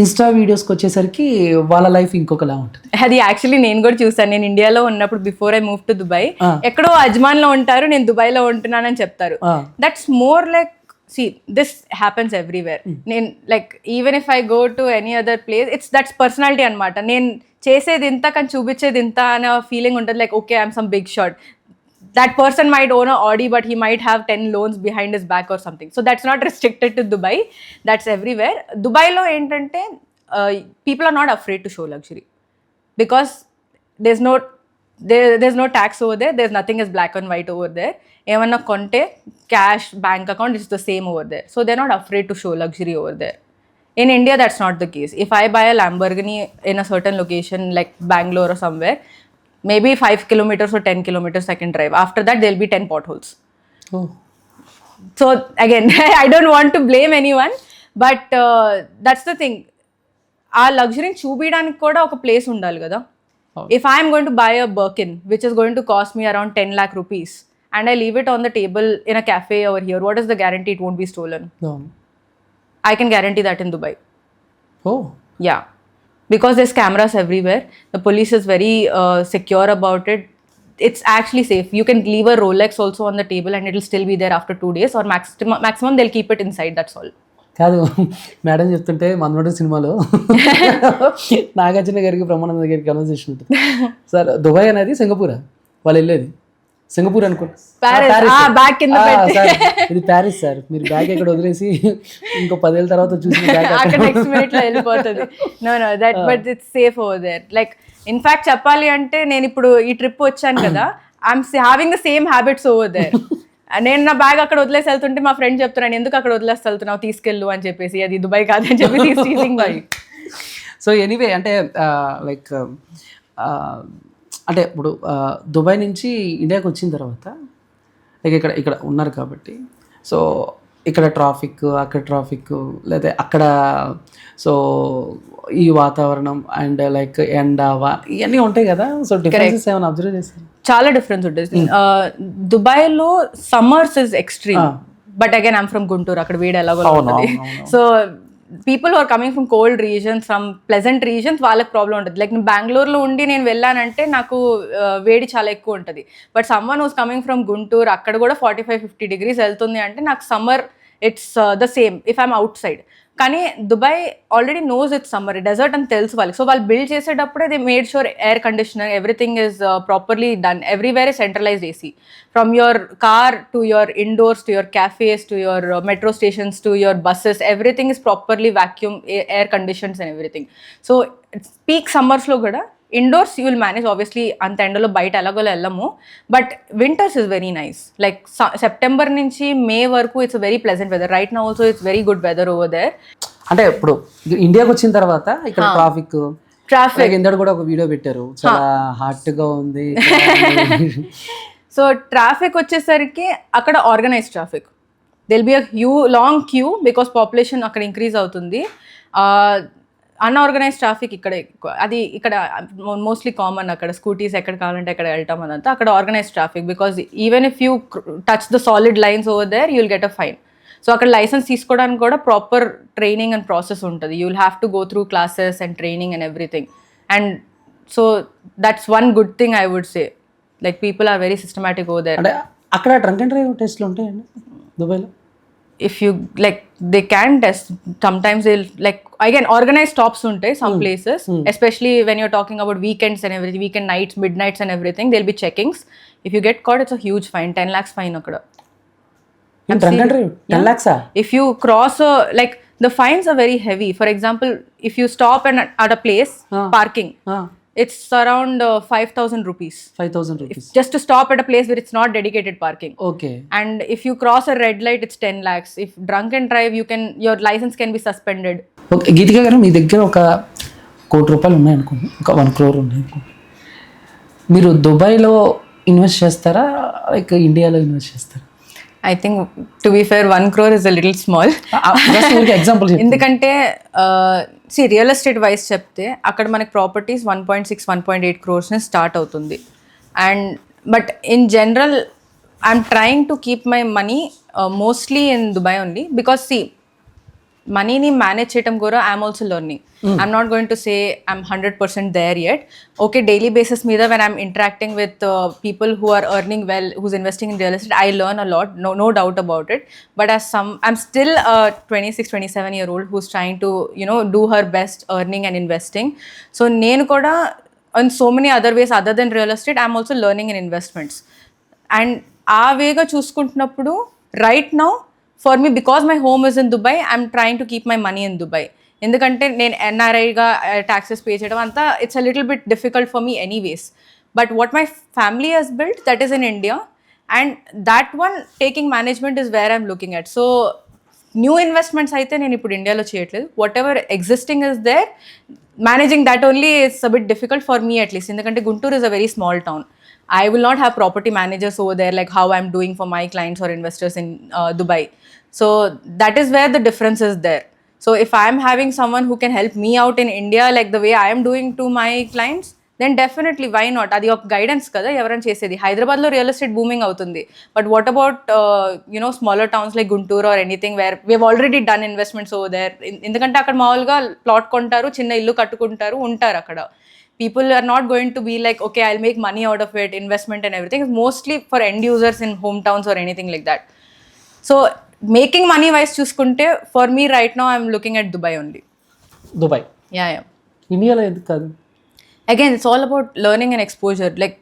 A: ఇన్స్టా వీడియోస్కి వచ్చేసరికి వాళ్ళ లైఫ్ ఇంకొకలా ఉంటుంది.
C: అది యాక్చువల్లీ నేను కూడా చూసాను. నేను ఇండియాలో ఉన్నప్పుడు before I move to Dubai, ఎక్కడో అజ్మాన్లో ఉంటారు, నేను దుబాయ్లో ఉంటున్నానని చెప్తారు. That's more like, see, this happens everywhere. నేను like even if I go to any other place, that's personality అనమాట. నేను చేసేది ఇంత కానీ చూపించేది ఇంత అనే ఫీలింగ్ ఉంటుంది. Like okay, I'm some big shot. That person might own a Audi, but he might have 10 loans behind his back or something. So that's not restricted to Dubai. That's everywhere. Dubai lo entante, people are not afraid to show luxury because there's no tax over there. There's nothing as black and white over there. Evanna konte cash bank account is the same over there. So they're not afraid to show luxury over there. In India, that's not the case. If I buy a Lamborghini in a certain location like Bangalore or somewhere, maybe 5 kilometers or 10 kilometers I can drive. After that, there'll be 10 potholes.
A: Oh.
C: So again, I don't want to blame anyone, but that's the thing. Our luxury చూపించడానికి కూడా ఒక place ఉండాలి కదా. If I'm going to buy a Birkin, which is going to cost me around 10 lakh rupees, and I leave it on the table in a cafe over here, what is the guarantee it won't be stolen?
A: No.
C: I can guarantee that in Dubai.
A: Oh.
C: Yeah. Because there's cameras everywhere. The police is very secure about it. It's actually safe. You can leave a Rolex also on the table and it'll still be there after 2 days, or maximum they'll keep it inside, that's all.
A: కాదు, madam చెప్తుంటే మన్మడు సినిమాలో నాగార్జున గారికి బ్రహ్మానంద గారికి conversation ఉంటుంది. Sir Dubai అనేది సింగపూరా వాళ్ళు వెళ్ళేది? Singapore అనుకో, ఇది ప్యారిస్ సార్, మీరు బ్యాగ్ ఇక్కడ వదిలేసి ఇంకో 10 ఏళ్ళ తర్వాత చూసి
C: నెక్స్ట్ మినిట్ లో వెళ్ళిపోతుంది. No that but it's safe over there. Like in fact చెప్పాలి అంటే నేను ఇప్పుడు ఈ ట్రిప్ వచ్చాను కదా, I'm having the same habits over there. నేను నా బ్యాగ్ అక్కడ వదిలేసి వెళ్తుంటే మా ఫ్రెండ్ చెప్తున్నాను, ఎందుకు అక్కడ వదిలేసి వెళ్తున్నావు, తీసుకెళ్ళు అని చెప్పేసి, అది దుబాయ్ కాదని చెప్పి.
A: సో ఎనీవే అంటే లైక్ అంటే ఇప్పుడు దుబాయ్ నుంచి ఇండియాకి వచ్చిన తర్వాత లైక్ ఇక్కడ ఉన్నారు కాబట్టి, సో ఇక్కడ ట్రాఫిక్, అక్కడ ట్రాఫిక్, లేదా అక్కడ సో ఈ వాతావరణం అండ్ లైక్ ఎండ ఇవన్నీ ఉంటాయి కదా. సో డిఫరెన్సెస్ ఏమైనా అబ్జర్వ్ చేశారు?
C: చాలా డిఫరెన్స్ ఉంటుంది. దుబాయ్లో summers is extreme, but again I'm from Guntur, అక్కడ వేడి ఎలాగో ఉంటుంది. So people are coming from cold regions, from pleasant regions, వాళ్ళకి ప్రాబ్లం ఉంటుంది. లైక్ నేను బెంగళూరులో ఉండి నేను వెళ్ళానంటే నాకు వేడి చాలా ఎక్కువ ఉంటుంది. But summer who's coming from Guntur, అక్కడ కూడా 45-50 degrees వెళ్తుంది అంటే నాకు summer it's the same if I'm outside. కానీ Dubai already knows it's summer, desert అని తెలుసు వాళ్ళకి. సో వాళ్ళు బిల్డ్ చేసేటప్పుడే they made sure air conditioner, everything is properly done, everywhere is centralized AC. From your car to your indoors to your cafes to your metro stations to your buses, everything is properly vacuum air conditioned and everything. So peak summers lo kuda indoors you will manage, obviously అంత ఎండలో బయట ఎలాగో వెళ్ళము. But winters is very nice, like September నుంచి May వరకు it's very pleasant weather. Right now also it's very good weather over there.
A: అంటే ఇప్పుడు ఇండియాకి వచ్చిన తర్వాత ఇక్కడ ట్రాఫిక్ ఇందడు కూడా ఒక వీడియో పెట్టారు, చాలా హాట్ గా ఉంది.
C: సో ట్రాఫిక్ వచ్చేసరికి అక్కడ organise traffic, there'll be a long queue because population అక్కడ ఇంక్రీజ్ అవుతుంది. అన్ఆర్గనైజ్ ట్రాఫిక్ ఇక్కడ ఎక్కువ, అది ఇక్కడ మోస్ట్లీ కామన్. అక్కడ స్కూటీస్ ఎక్కడ కావాలంటే అక్కడ వెళ్ళటం అదంతా. అక్కడ organise traffic because even if you touch the solid lines over there you will get a fine. So అక్కడ లైసెన్స్ తీసుకోవడానికి కూడా ప్రాపర్ ట్రైనింగ్ అండ్ ప్రాసెస్ ఉంటుంది. You will have to go through classes and training and everything. And so that's one good thing I would say, like people are very systematic over there.
A: అంటే అక్కడ drunk and drive టెస్ట్లు ఉంటాయండి దుబాయ్లో?
C: If you like, they can test. Sometimes they'll like, again, organized stops untai some places, especially when you're talking about weekends and everything, weekend nights, midnights and everything, there'll be checkings. If you get caught, it's a huge fine, 10 lakhs fine akkada.
A: Drunk and drive 10 lakhs?
C: If you cross like the fines are very heavy. For example, if you stop at a place parking, it's around 5,000 rupees.
A: 5,000 rupees
C: just to stop at a place where it's not dedicated parking.
A: Okay.
C: And if you cross a red light, it's 10 lakhs. If drunk and drive, your license can be suspended.
A: Okay, గీతిక గారు మీ దగ్గర ఒక ₹1 కోటి ఉన్నాయనుకోండి, ఒక 1 crore ఉన్నాయనుకోండి, మీరు దుబాయ్లో invest చేస్తారా లైక్ ఇండియాలో ఇన్వెస్ట్ చేస్తారా?
C: I think, to be fair, 1 crore is a little small.
A: Example
C: ఎందుకంటే రియల్ ఎస్టేట్ వైజ్ చెప్తే అక్కడ మనకి ప్రాపర్టీస్ 1.6-1.8 crores స్టార్ట్ అవుతుంది. And but in general I'm trying to keep my money mostly in Dubai only because మనీని manage చేయడం కూడా I'm also learning. I'm not going to say I'm 100% there yet. Okay, daily basis మీద when I'm interacting with people who are earning well, who's investing in real estate, I learn a lot, no doubt about it. But as I'm still a 26-27-year-old who's trying to do her best earning and investing. So నేను కూడా in so many other ways other than real estate, I'm also learning in investments. And ఆ వేగా చూసుకుంటున్నప్పుడు right now for me, because my home is in Dubai, I'm trying to keep my money in Dubai. ఎందుకంటే నేను ఎన్ఆర్ఐగా taxes pay చేయడం అంతా it's a little bit difficult for me anyways. But what my family has built, that is in India, and that one taking management is where I'm looking at. So new investments అయితే నేను ఇప్పుడు ఇండియాలో చేయట్లేదు. Whatever existing is there, managing that only it's a bit difficult for me at least. ఎందుకంటే Guntur is a very small town. I will not have property managers over there like how I'm doing for my clients or investors in Dubai. So that is where the difference is there. So if I'm having someone who can help me out in India like the way I am doing to my clients, then definitely why not? Adi ok guidance kada evaran chesedi. Hyderabad lo real estate booming avutundi, but what about smaller towns like Guntur or anything where we have already done investments over there? Endukante akkada maamuluga plot kontaru, chinna illu kattukuntaru, untaru akkada. People are not going to be like, okay, I'll make money out of it, investment and everything. It's mostly for end users in hometowns or anything like that. So making money wise chuskunte, for me right now I'm looking at Dubai only.
A: Dubai?
C: Yeah.
A: ఇండియాలో ఎందుకు కాదు?
C: Again, it's all about learning and exposure. Like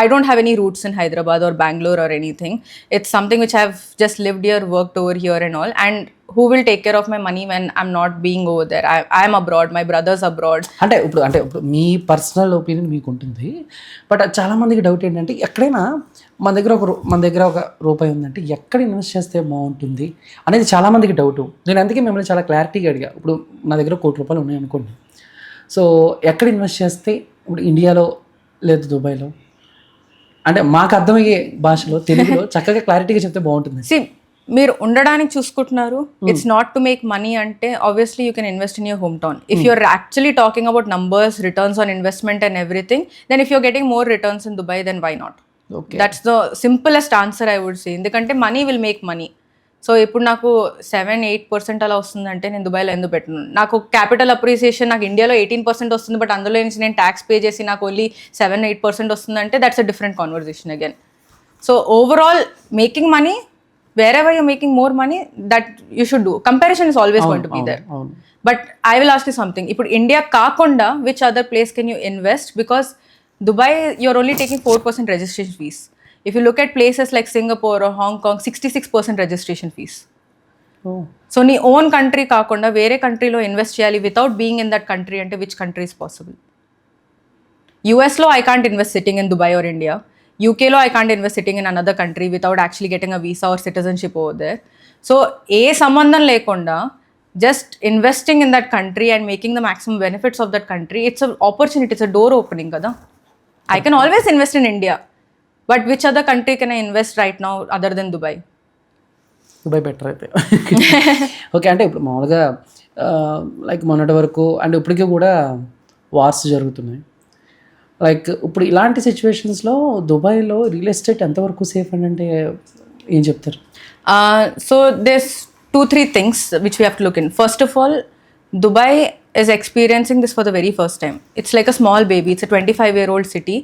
C: I don't have any roots in Hyderabad or Bangalore or anything. It's something which I've just lived here, worked over here and all. And who will take care of my money when I'm not being over there? I'm abroad, my brother's abroad.
A: అంటే ఇప్పుడు మీ personal opinion మీకు ఉంటుంది, but చాలా మందికి doubt ఏంటంటే ఎక్కడైనా మన దగ్గర ఒక రూపాయి ఉందంటే ఎక్కడ ఇన్వెస్ట్ చేస్తే బాగుంటుంది అనేది చాలా మందికి డౌట్. నేను అందుకే మిమ్మల్ని చాలా క్లారిటీగా అడిగా. ఇప్పుడు నా దగ్గర ₹1 కోటి ఉన్నాయి అనుకోండి, సో ఎక్కడ ఇన్వెస్ట్ చేస్తే ఇప్పుడు ఇండియాలో లేదు దుబాయ్లో, అంటే మాకు అర్థమయ్యే భాషలో తెలుగులో చక్కగా క్లారిటీగా చెప్తే బాగుంటుంది.
C: See, మీరు ఉండడానికి చూసుకుంటున్నారు, it's not to make money అంటే obviously you can invest in your home town. If you're actually talking about numbers, returns on investment and everything, then if you're getting more returns in Dubai, then why not? That's the simplest answer I would say. ఎందుకంటే money will make money. So ఇప్పుడు నాకు 7-8% అలా వస్తుందంటే నేను దుబాయ్లో ఎందుకు పెట్టను? నాకు క్యాపిటల్ అప్రిసియేషన్ నాకు ఇండియాలో 18% వస్తుంది, బట్ అందులో నుంచి నేను ట్యాక్స్ పే చేసి నాకు ఓన్లీ 7-8% వస్తుందంటే that's a different conversation again. So overall making money, wherever you're making more money, that you should do. Comparison is always going to be there. But I will ask you something. If India kaakunda, which other place can you invest? Because Dubai, you're only taking 4% registration fees. If you look at places like Singapore or Hong Kong, 66% registration fees. So నీ own country కాకుండా వేరే కంట్రీలో invest చేయాలి without being in that country అంటే which country is possible? యూఎస్లో I can't invest sitting in Dubai or India. యూకేలో I can't invest sitting in another country without actually getting a visa or citizenship over there. So ఏ సంబంధం లేకుండా just investing in that country and making the maximum benefits of that country, it's a opportunity, it's a door opening కదా. I can always invest in India, but which other country can I invest right now other than Dubai?
A: Dubai better అయితే. Okay, అంటే ఇప్పుడు మామూలుగా like మొన్నటి వరకు అంటే ఇప్పటికీ కూడా వార్స్ జరుగుతున్నాయి. లైక్ ఇప్పుడు ఇలాంటి సిచ్యువేషన్స్లో దుబాయ్లో రియల్ ఎస్టేట్ ఎంతవరకు సేఫ్ అని అంటే ఏం చెప్తారు?
C: So there's 2-3 things which we have to look in. First of all, Dubai is experiencing this for the very first time. It's like a small baby. It's a 25-year-old city.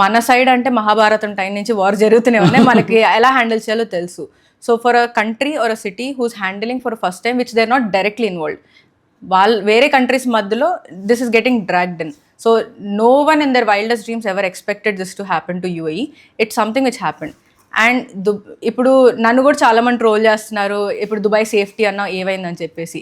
C: మన side అంటే Mahabharatam time నుంచి war జరుగుతూనే ఉన్నాయి, మనకి ఎలా handle చేయాలో తెలుసు. So for a country or a city whose handling for first time which they are not directly involved, వాళ్ళు వేరే కంట్రీస్ మధ్యలో this is getting dragged in. So no one in their wildest dreams ever expected this to happen to UAE. It's something which happened. And ఇప్పుడు నన్ను కూడా చాలామంది troll చేస్తున్నారు, ఇప్పుడు Dubai safety అన్న ఏమైందని చెప్పేసి.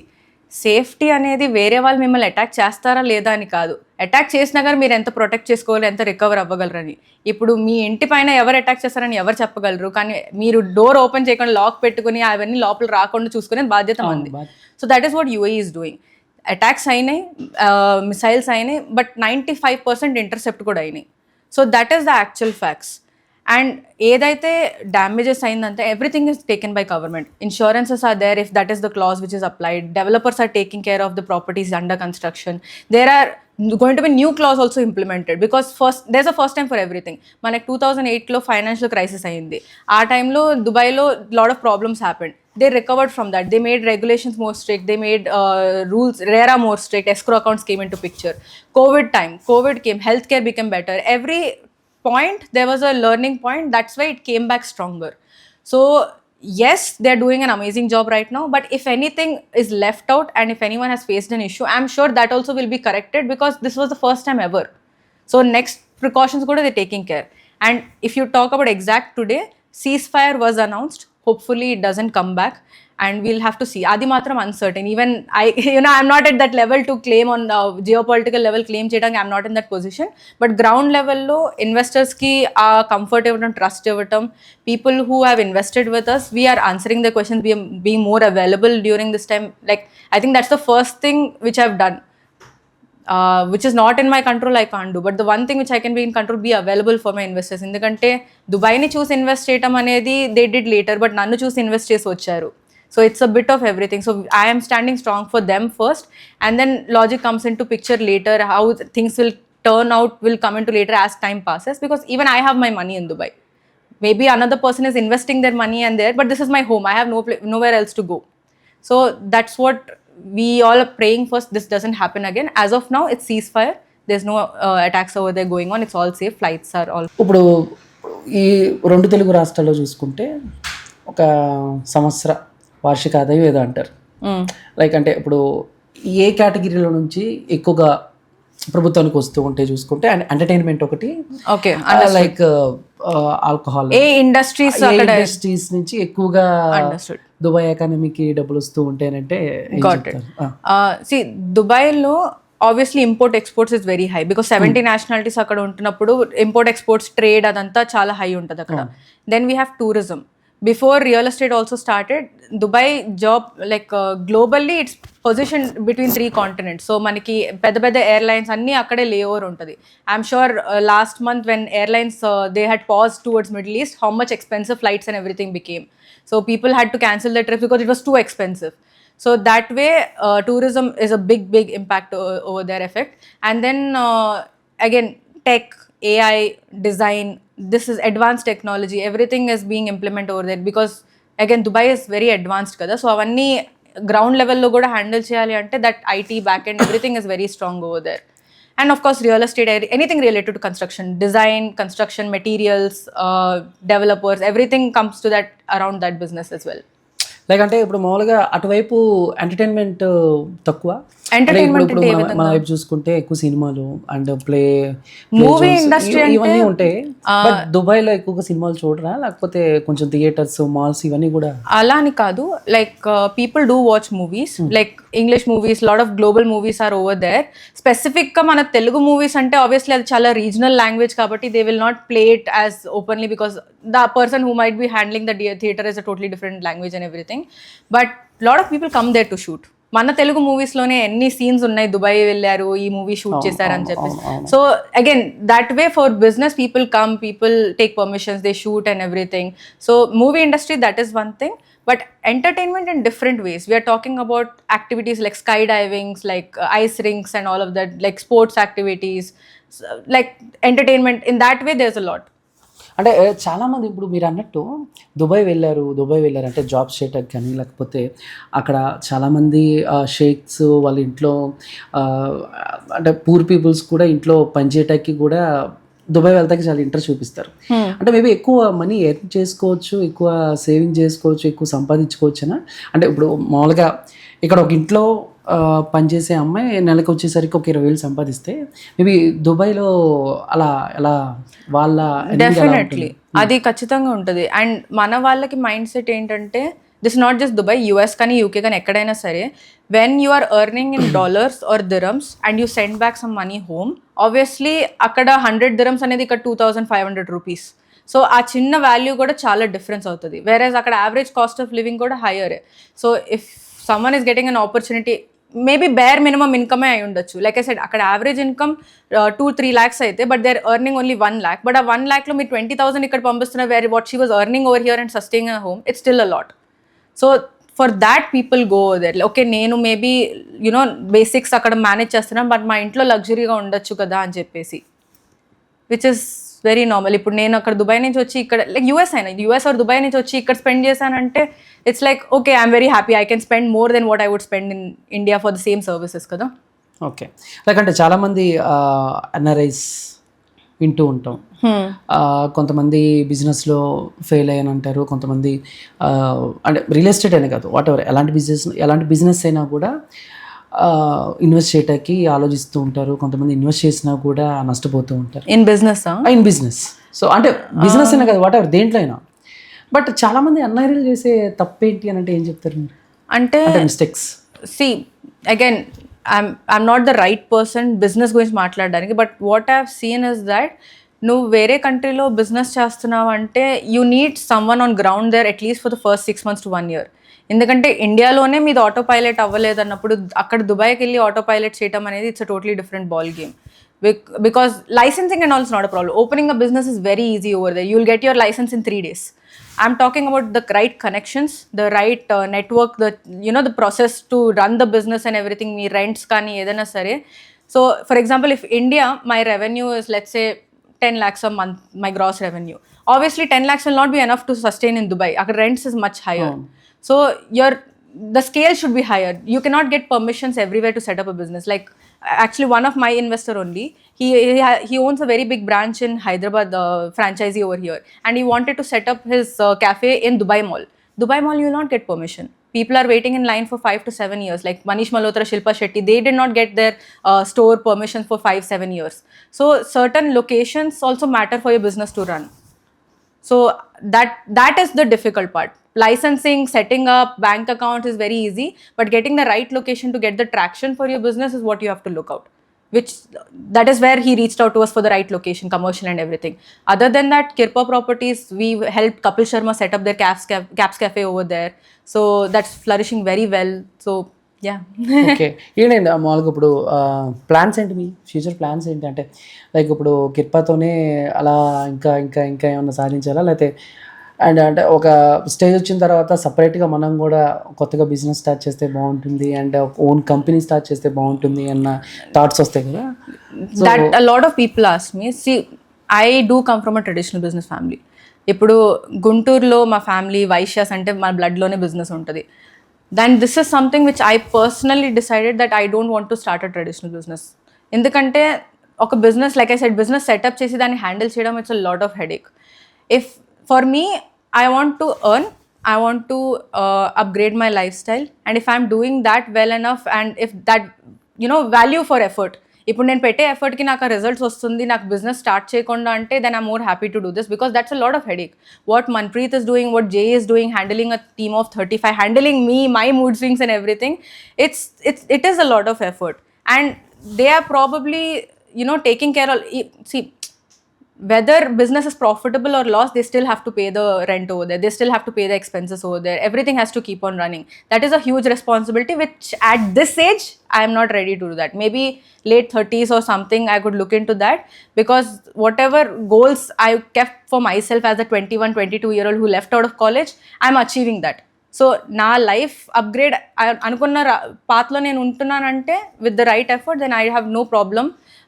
C: సేఫ్టీ అనేది వేరే వాళ్ళు మిమ్మల్ని అటాక్ చేస్తారా లేదా అని కాదు, అటాక్ చేసినా కానీ మీరు ఎంత ప్రొటెక్ట్ చేసుకోవాలి, ఎంత రికవర్ అవ్వగలరని. ఇప్పుడు మీ ఇంటి పైన ఎవరు అటాక్ చేస్తారని ఎవరు చెప్పగలరు, కానీ మీరు డోర్ ఓపెన్ చేయకుండా లాక్ పెట్టుకుని అవన్నీ లోపల రాకుండా చూసుకునే బాధ్యత మంది. So that is what UAE is doing. Attacks అయినాయి, మిసైల్స్ అయినాయి, బట్ 95% ఇంటర్సెప్ట్ కూడా అయినాయి. So that is the actual facts. And ఏదైతే డ్యామేజెస్ అయిందంటే everything is taken by government. Insurances are there if that is the clause which is applied. Developers are taking care of the properties under construction. There are going to be new clause also implemented because there's a first time for everything. మనకి 2008లో financial crisis అయింది. ఆ టైంలో దుబాయ్లో lot of problems happened. They recovered from that. They made regulations more strict. They made rules, RERA more strict. Escrow accounts came into picture. COVID came. Healthcare became better. Every point, there was a learning point. That's why it came back stronger. So, yes, they're doing an amazing job right now. But if anything is left out and if anyone has faced an issue, I'm sure that also will be corrected because this was the first time ever. So, next precautions, they're taking care. And if you talk about exact today, ceasefire was announced. Hopefully it doesn't come back and we'll have to see. Adi matram uncertain. Even I'm not at that level to claim on geopolitical level claim cheyadam. I'm not in that position. But ground level lo investors ki comfort ivatam, trust ivatam, people who have invested with us, we are answering the questions, we are being more available during this time. Like I think that's the first thing which I've done. Which is not in my control, I can't do. But the one thing which I can be in control, be available for my investors. Endukante Dubai ni choose invest cheyadam anedi they did later, but nannu choose invest chesi vacharu. So it's a bit of everything. So I am standing strong for them first, and then logic comes into picture later. How things will turn out will come into later as time passes, because even I have my money in Dubai. Maybe another person is investing their money and there, but this is my home. I have nowhere else to go. So that's what we all are praying for. This doesn't happen again. As of now, it's ceasefire. There's no attacks over there going on. It's all safe. Flights are all.
A: ఇప్పుడు ఈ రెండు తెలుగు రాష్ట్రాల్లో చూసుకుంటే ఒక సంవత్సర వార్షిక ఆదాయం ఏదో అంటారు. లైక్ అంటే ఇప్పుడు ఏ కేటగిరీలో నుంచి ఎక్కువగా ప్రభుత్వానికి వస్తూ ఉంటే చూసుకుంటే అండ్ ఎంటర్టైన్మెంట్ ఒకటి,
C: ఓకే,
A: లైక్ ఆల్కహాల్,
C: ఏ ఇండస్ట్రీస్
A: నుంచి ఎక్కువగా దుబాయ్ ఎకానమీకి డబ్బులు వస్తూ ఉంటాయంటే
C: దుబాయ్లో obviously import exports is very high because 70 nationalities అక్కడ ఉంటున్నప్పుడు ఇంపోర్ట్ ఎక్స్పోర్ట్స్ ట్రేడ్ అదంతా చాలా హై ఉంటుంది అక్కడ. Then we have tourism before real estate also started, Dubai job, like globally it's positioned between 3 continents. So maniki pedda pedda airlines anni akkade layover untadi. I'm sure last month when airlines they had paused towards Middle East, how much expensive flights and everything became. So people had to cancel their trips because it was too expensive. So that way tourism is a big impact over their effect. And then again, tech, AI, design, this is advanced technology, everything is being implemented over there because again Dubai is very advanced kada. So avanni ground level lo kuda handle cheyali ante that IT backend everything is very strong over there. And of course real estate, anything related to construction, design, construction materials, developers, everything comes to that around that business as well.
A: Like అంటే ఇప్పుడు మామూలుగా అటువైపు entertainment తక్కువ.
C: Entertainment
A: ఇప్పుడు
C: అంటే ఏ
A: మన వైపు చూసుకుంటే ఎక్కువ సినిమాలు అండ్
C: Movie industry
A: ఇవన్నీ
C: అంటే,
A: ఉంటాయి. బట్ దుబాయ్ లో ఎక్కువగా సినిమాలు చూడరా, లేకపోతే కొంచెం థియేటర్స్, మాల్స్ ఇవన్నీ కూడా?
C: అలా అని కాదు, like people do watch movies, like English movies, lot of global movies are over there. Specific గా మన తెలుగు మూవీస్ అంటే ఆబ్వియస్లీ అది చాలా రీజనల్ లాంగ్వేజ్ కాబట్టి they will not play it as openly because the person who might be handling the theatre is a totally different language and everything. But lot of people come there to shoot. మన Telugu movies లోనే ఎన్ని scenes ఉన్నాయి, Dubai వెళ్ళారు, ఈ movie shoot చేశారు అని చెప్పేసి. So again that way for business people come, people take permissions, they shoot and everything. So movie industry, that is one thing. But entertainment in different ways. We are talking about activities like skydivings, like ice rinks and all of that, like sports activities, like entertainment. In that way, there's a lot.
A: అంటే చాలా మంది ఇప్పుడు మీరు అన్నట్టు Dubai వెళ్ళారు అంటే job చేయడానికి కానీ, లేకపోతే అక్కడ చాలామంది షేక్స్ వాళ్ళ ఇంట్లో అంటే పూర్ పీపుల్స్ కూడా ఇంట్లో పనిచేయటానికి కూడా దుబాయ్ వెళ్తాకి చాలా ఇంట్రెస్ట్ చూపిస్తారు. అంటే మేబీ ఎక్కువ మనీ ఎర్న్ చేసుకోవచ్చు, ఎక్కువ సేవింగ్ చేసుకోవచ్చు, ఎక్కువ సంపాదించుకోవచ్చునా? అంటే ఇప్పుడు మామూలుగా ఇక్కడ ఒక ఇంట్లో పనిచేసే అమ్మాయి నెలకు వచ్చేసరికి ఒక 20,000 సంపాదిస్తే మేబీ దుబాయ్లో అలా ఎలా వాళ్ళ
C: డెఫినెట్లీ అది ఖచ్చితంగా ఉంటుంది. అండ్ మన వాళ్ళకి మైండ్ సెట్ ఏంటంటే, this not just Dubai, US కానీ యూకే కానీ ఎక్కడైనా సరే, when you are earning in dollars or dirhams and you send back some money home, obviously అక్కడ 100 dirhams అనేది ఇక్కడ 2,500 rupees. సో ఆ చిన్న వాల్యూ కూడా చాలా డిఫరెన్స్ అవుతుంది. వేరేజ్ అక్కడ యావరేజ్ కాస్ట్ ఆఫ్ లివింగ్ కూడా higher. So if someone is getting an opportunity, maybe bare minimum ఇన్కమే అయి ఉండొచ్చు. లైక్ ఐ సెడ్, అక్కడ యావరేజ్ ఇన్కమ్ 2-3 lakhs అయితే, but they are earning only 1 lakh. But ఆ 1 lakhలో మీరు 20,000 ఇక్కడ పంపిస్తున్నారు, where what she was earning over here and sustaining a home, it's still a lot. So for that people go there. Okay, నేను maybe you know basics అక్కడ manage చేస్తున్నాను, but మా ఇంట్లో లగ్జరీగా ఉండొచ్చు కదా అని చెప్పేసి, విచ్ ఇస్ వెరీ నార్మల్. ఇప్పుడు నేను అక్కడ దుబాయ్ నుంచి వచ్చి ఇక్కడ, లైక్ యూఎస్ ఆర్ దుబాయ్ నుంచి వచ్చి ఇక్కడ స్పెండ్ చేశానంటే it's like okay, I'm very happy, I can spend more than what I would spend in India for the same services కదా.
A: ఓకే, లేకంటే చాలామంది ఎన్ఆర్ఐస్ వింటూ ఉంటాం. కొంతమంది బిజినెస్లో ఫెయిల్ అయ్యాను అంటారు, కొంతమంది అంటే రియల్ ఎస్టేట్ అయినా కాదు, వాట్ ఎవర్ ఎలాంటి బిజినెస్ అయినా కూడా ఇన్వెస్ట్ చేయటానికి ఆలోచిస్తూ ఉంటారు. కొంతమంది ఇన్వెస్ట్ చేసినా కూడా నష్టపోతూ ఉంటారు
C: ఇన్ బిజినెస్. సో అంటే బిజినెస్ అయినా కాదు, వాట్ ఎవర్ దేంట్లో అయినా. బట్ చాలామంది ఎన్ఆర్ఐలు చేసే తప్పేంటి అని అంటే ఏం చెప్తారు మీరు? అంటే mistakes. See, again, I'm not the right person business గురించి మాట్లాడడానికి, but what I have seen is that నువ్వు వేరే కంట్రీలో బిజినెస్ చేస్తున్నావు అంటే you need someone on ground there at least for the first 6 months to 1 year. ఎందుకంటే ఇండియాలోనే మీది ఆటో పైలట్ అవ్వలేదు అన్నప్పుడు అక్కడ దుబాయ్కి వెళ్ళి ఆటో పైలట్ చేయడం అనేది it's a totally different ball game. Because licensing and all is not a problem. Opening a business is very easy over there. You'll get your license in 3 days. I'm talking about the right connections, the right network, the process to run the business and everything. Me rents kani edaina sare. So for example, if India, my revenue is let's say 10 lakhs a month, my gross revenue. Obviously 10 lakhs will not be enough to sustain in Dubai. Our rents is much higher. So the scale should be higher. You cannot get permissions everywhere to set up a business. Like actually one of my investor only, he owns a very big branch in Hyderabad, franchisee over here, and he wanted to set up his cafe in Dubai Mall. Dubai Mall, you will not get permission. People are waiting in line for 5 to 7 years. Like Manish Malhotra, Shilpa Shetty, they did not get their store permissions for 5-7 years. So certain locations also matter for your business to run. So that is the difficult part. Licensing, setting up bank accounts is very easy, but getting the right location to get the traction for your business is what you have to look out. which that is where he reached out to us for the right location, commercial and everything. Other than that, Kirpa Properties, we helped Kapil Sharma set up their Caps Cafe over there. So that's flourishing very well. So yeah.
A: Okay ఏంటండి మామూలుగా ఇప్పుడు plans ఏంటి మీ future plans ఏంటి అంటే like ఇప్పుడు కిర్పాతోనే అలా ఇంకా ఇంకా ఇంకా ఏమన్నా సాధించాలా లేకపోతే అండ్ అంటే ఒక స్టేజ్ వచ్చిన తర్వాత సపరేట్గా మనం కూడా కొత్తగా బిజినెస్ స్టార్ట్ చేస్తే బాగుంటుంది అండ్ ఓన్ కంపెనీ స్టార్ట్ చేస్తే బాగుంటుంది అన్న థాట్స్ వస్తాయి కదా.
C: That a lot of people ask me. See, I do come from a traditional business family. ఇప్పుడు గుంటూరులో మా ఫ్యామిలీ వైశ్యాస్ అంటే మా బ్లడ్లోనే బిజినెస్ ఉంటుంది. Then this is something which I personally decided that I don't want to start a traditional business. ఎందుకంటే ఒక business like I said business setup చేసి దాన్ని హ్యాండిల్ చేయడం it's a lot of headache. If for me I want to earn, I want to upgrade my lifestyle, and if I'm doing that well enough and if that, value for effort, ఇప్పుడు నేను పెట్టే ఎఫర్ట్కి నాకు ఆ results వస్తుంది, నాకు business start చేయకుండా అంటే then I'm more happy to do this because that's a lot of headache. What Manpreet is doing, what Jay is doing, handling a team of 35, handling me, my mood swings and everything, it is a lot of effort, and they are probably taking care of, see, whether business is profitable or loss, they still have to pay the rent over there, they still have to pay the expenses over there, everything has to keep on running. That is a huge responsibility which at this age I am not ready to do that. Maybe late 30s or something I could look into that, because whatever goals I kept for myself as a 21, 22-year-old who left out of college, I am achieving that. So na life upgrade anukunna path lo nenu untunnanante with the right effort, then I have no problem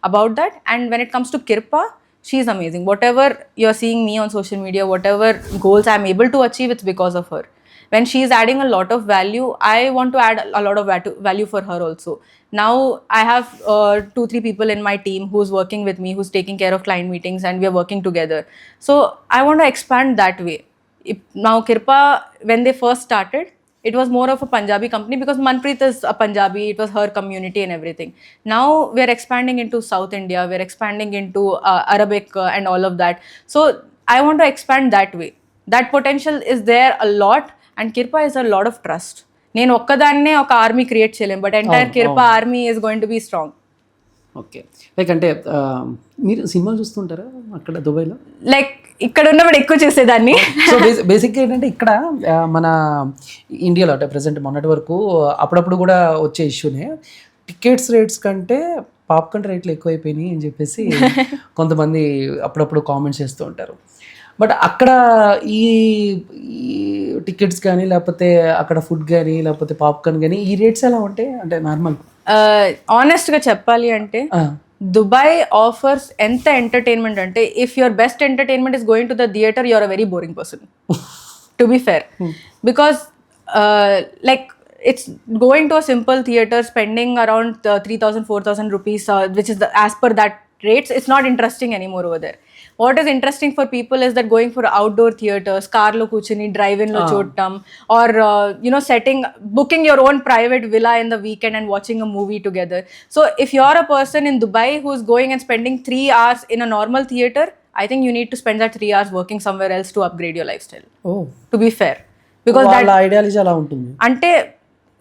C: about that. And when it comes to Kirpa, she is amazing. Whatever you're seeing me on social media, whatever goals I'm able to achieve, it's because of her. When she is adding a lot of value, I want to add a lot of value for her also. Now I have 2-3 people in my team who's working with me, who's taking care of client meetings, and we are working together. So I want to expand that way. Now Kirpa, when they first started, it was more of a Punjabi company because Manpreet is a Punjabi, it was her community and everything. Now we are expanding into South India, we are expanding into Arabic and all of that. So I want to expand that way. That potential is there a lot, and Kirpa is a lot of trust. నేను ఒక్కదాన్నే ఒక army create చేయలేం, but entire Kirpa army is going to be strong.
A: Okay like అంటే మీరు సినిమాలు చూస్తుంటారా అక్కడ దుబాయ్లో?
C: Like ఇక్కడ ఉన్నప్పుడు ఎక్కువ చూసేదాన్ని.
A: సో బేసిక్గా ఏంటంటే ఇక్కడ మన ఇండియాలో అంటే ప్రజెంట్ మొన్నటి వరకు అప్పుడప్పుడు కూడా వచ్చే ఇష్యూనే టికెట్స్ రేట్స్ కంటే పాప్కార్న్ రేట్లు ఎక్కువైపోయినాయి అని చెప్పేసి కొంతమంది అప్పుడప్పుడు కామెంట్స్ చేస్తూ ఉంటారు. బట్ అక్కడ ఈ టికెట్స్ కానీ లేకపోతే అక్కడ ఫుడ్ కానీ లేకపోతే పాప్కార్న్ కానీ ఈ రేట్స్ ఎలా ఉంటాయి అంటే నార్మల్?
C: ఆనెస్ట్గా చెప్పాలి అంటే దుబాయ్ ఆఫర్స్ ఎంత ఎంటర్టైన్మెంట్ అంటే if your best entertainment is going to the theatre you are a very boring person, to be fair. Because like it's going to a simple theater, spending around 3,000, 4,000 rupees, which is as per that rates, it's not interesting anymore over there. What is interesting for people is that going for outdoor theaters, car lo kuchuni, drive-in lo chottam, or booking your own private villa in the weekend and watching a movie together. So if you're a person in Dubai who's going and spending 3 hours in a normal theater, I think you need to spend that 3 hours working somewhere else to upgrade your lifestyle.
A: Oh,
C: to be fair, because
A: that ideology ala untundi
C: ante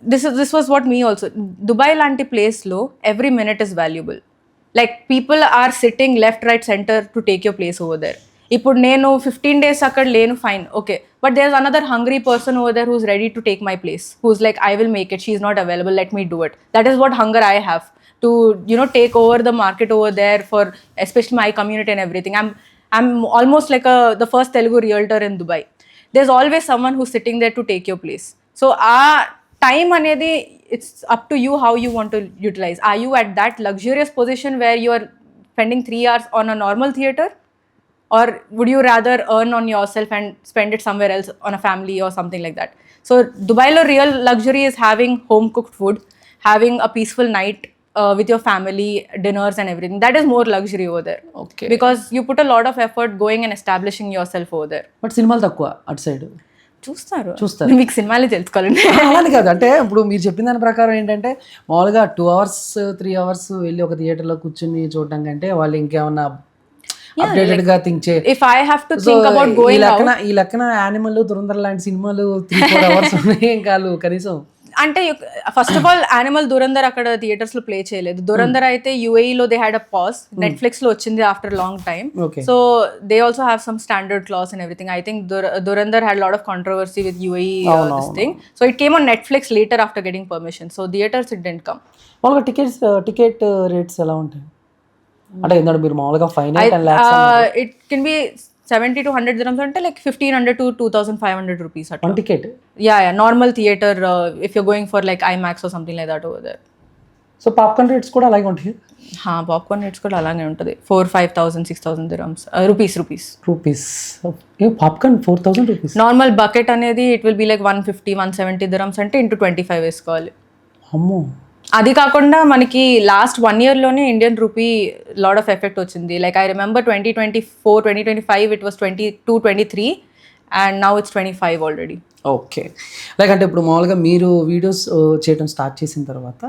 C: this was what me also. Dubai lanti place lo every minute is valuable. Like people are sitting left, right, center to take your place over there. ఇప్పుడు నేను 15 days అక్కడ లేను, fine, okay, but there is another hungry person over there who's ready to take my place, who's like I will make it, she is not available, let me do it. That is what hunger I have to take over the market over there for especially my community and everything. I'm almost like the first Telugu realtor in Dubai. There's always someone who's sitting there to take your place. So time anedi, it's up to you how you want to utilize. Are you at that luxurious position where you are spending 3 hours on a normal theater, or would you rather earn on yourself and spend it somewhere else on a family or something like that? So Dubai lo real luxury is having home cooked food, having a peaceful night with your family, dinners and everything. That is more luxury over there.
A: Okay,
C: because you put a lot of effort going and establishing yourself over there.
A: But సినిమాలు తక్కువ అటు side
C: చూస్తారు. మీకు సినిమాలే తెలుసుకోవాలండి.
A: అలానే కాదు, అంటే ఇప్పుడు మీరు చెప్పిన దాని ప్రకారం ఏంటంటే మామూలుగా 2 hours 3 hours వెళ్ళి ఒక థియేటర్లో కూర్చుని చూడటం కంటే వాళ్ళు ఇంకేమన్నా అప్డేటెడ్ గా థింక్ చేయాలి.
C: If I have to think about going out,
A: ఈ లెక్కన యానిమల్ దురంధర్ లాంటి సినిమాలు 3-4 hours ఉన్నాయి కాదు కనీసం.
C: అంటే first of all animal Dhurandhar అక్కడ థియేటర్స్ లో ప్లే చేయలేదు. దురంధర్ అయితే UAE లో they had a pause, Netflix లో వచ్చింది after long time.
A: Okay.
C: So they also have some standard class and everything. I think Dhurandhar had lot of controversy with UAE this thing. So it came on Netflix later after getting permission. So theatres it didn't come.
A: మామూలుగా ticket rates ఎలా ఉంటాయి? అంటే ఎందుకంటే మీరు మామూలుగా 5 lakhs
C: it can be 70 to 100 dirhams అంటే like 1500 to 2500 rupees at
A: one ticket.
C: yeah normal theater if you're going for like IMAX or something like that over there.
A: So popcorn rates కూడా అలాగే ఉంటాయి?
C: పాప్కార్న్ రేట్స్ కూడా అలాగే ఉంటుంది. 4,000-5,000 6,000 dirhams rupees
A: popcorn 4,000 rupees.
C: Normal bucket అనేది it will be like 150-170 dirhams అంటే into 25 వేసుకోవాలి.
A: అమ్మో.
C: అది కాకుండా మనకి లాస్ట్ 1 year లోనే Indian rupee lot of effect వచ్చింది. Like I remember 2024-2025 it was 22-23 and now it's 25 already.
A: Okay. Like అంటే ఇప్పుడు మామూలుగా మీరు వీడియోస్ చేయడం స్టార్ట్ చేసిన తర్వాత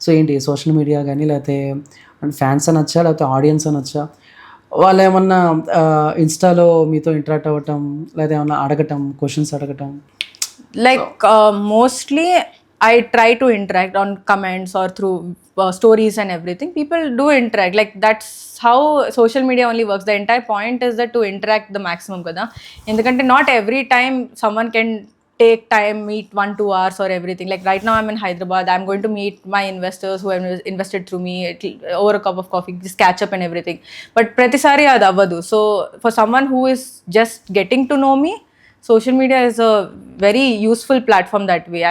A: సో ఏంటి సోషల్ మీడియా కానీ లేకపోతే ఫ్యాన్స్ అనొచ్చా లేకపోతే ఆడియన్స్ అనొచ్చా, వాళ్ళు ఏమన్నా ఇన్స్టాలో మీతో ఇంటరాక్ట్ అవ్వటం లేదా ఏమన్నా అడగటం, క్వశ్చన్స్ అడగటం?
C: Like mostly I try to interact on comments or through stories and everything. People do interact. Like that's how social media only works. The entire point is that to interact the maximum kada. Endukante not every time someone can take time, meet 1-2 hours or everything. Like right now I'm in Hyderabad. I'm going to meet my investors who have invested through me over a cup of coffee, just catch up and everything. But pratisari adu avadu. So for someone who is just getting to know me, social media is a very useful platform that way.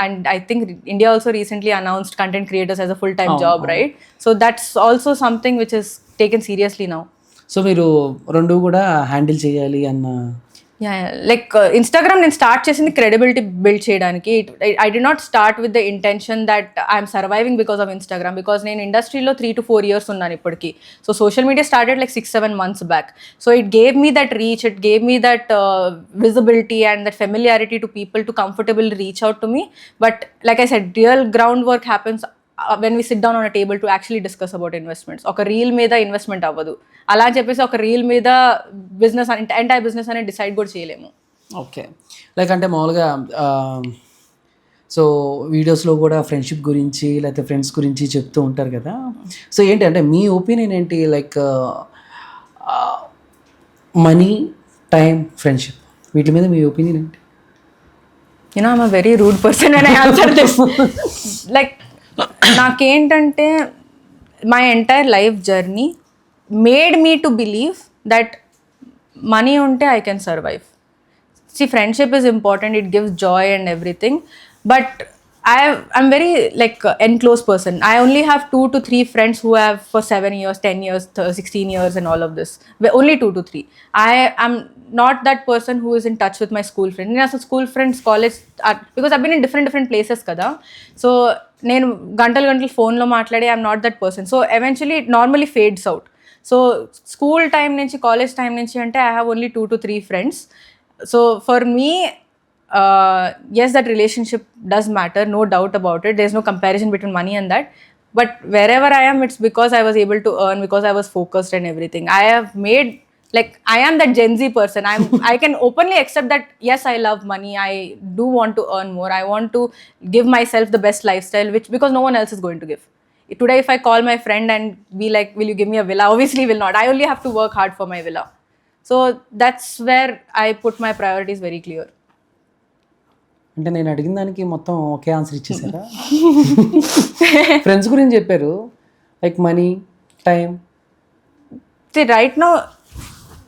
C: And I think India also recently announced content creators as a full-time job, right? So that's also something which is taken seriously now.
A: So మీరు రెండు కూడా handle చేయాలి అన్న.
C: Like Instagram నేను start చేసింది credibility build చేయడానికి. I did not start with the intention that I'm surviving because of Instagram, because నేను ఇండస్ట్రీలో 3 to 4 years ఉన్నాను ఇప్పటికి. So social media started like 6-7 months back. So it gave me that reach, it gave me that visibility and that familiarity to people to comfortably reach out to me. But like I said, real groundwork happens when we sit down on a table to actually discuss about investments. ఒక reel మీద investment అవ్వదు. అలా అని చెప్పేసి ఒక reel మీద business entire business అనేది decide కూడా చేయలేము.
A: ఓకే. లైక్ అంటే మామూలుగా సో వీడియోస్లో కూడా ఫ్రెండ్షిప్ గురించి లేకపోతే ఫ్రెండ్స్ గురించి చెప్తూ ఉంటారు కదా. సో ఏంటి అంటే మీ ఒపీనియన్ ఏంటి? లైక్ మనీ, టైం, ఫ్రెండ్షిప్ వీటి మీద మీ ఒపీనియన్ ఏంటి?
C: I'm a very rude person when I answer this. Like నాకేంటంటే my entire life journey made me to believe that money unte I can survive. See, friendship is important, it gives joy and everything, but I'm very like enclosed person. I only have 2 to 3 friends who have for 7 years, 10 years, 16 years and all of this. Only 2 to 3. I am not that person who is in touch with my school friends. Nenu asalu school friends, college, because I've been in different places kada. So నేను గంటలు ఫోన్లో మాట్లాడి I'm not that person. So eventually it normally fades out. So school time నుంచి college time నుంచి అంటే I have only 2 to 3 friends. So for me yes, that relationship does matter, no doubt about it. There's no comparison between money and that. But wherever I am, it's because I was able to earn, because I was focused and everything. I have made, like, I am that Gen Z person. I can openly accept that, yes, I love money. I do want to earn more. I want to give myself the best lifestyle, because no one else is going to give. Today, if I call my friend and be like, will you give me a villa? Obviously, will not. I only have to work hard for my villa. So that's where I put my priorities very clear.
A: అంటే నేను అడిగిన దానికి మొత్తం ఒకే answer ఇచ్చేసారా? Friends గురించి చెప్పారు, like money, time.
C: See, right now,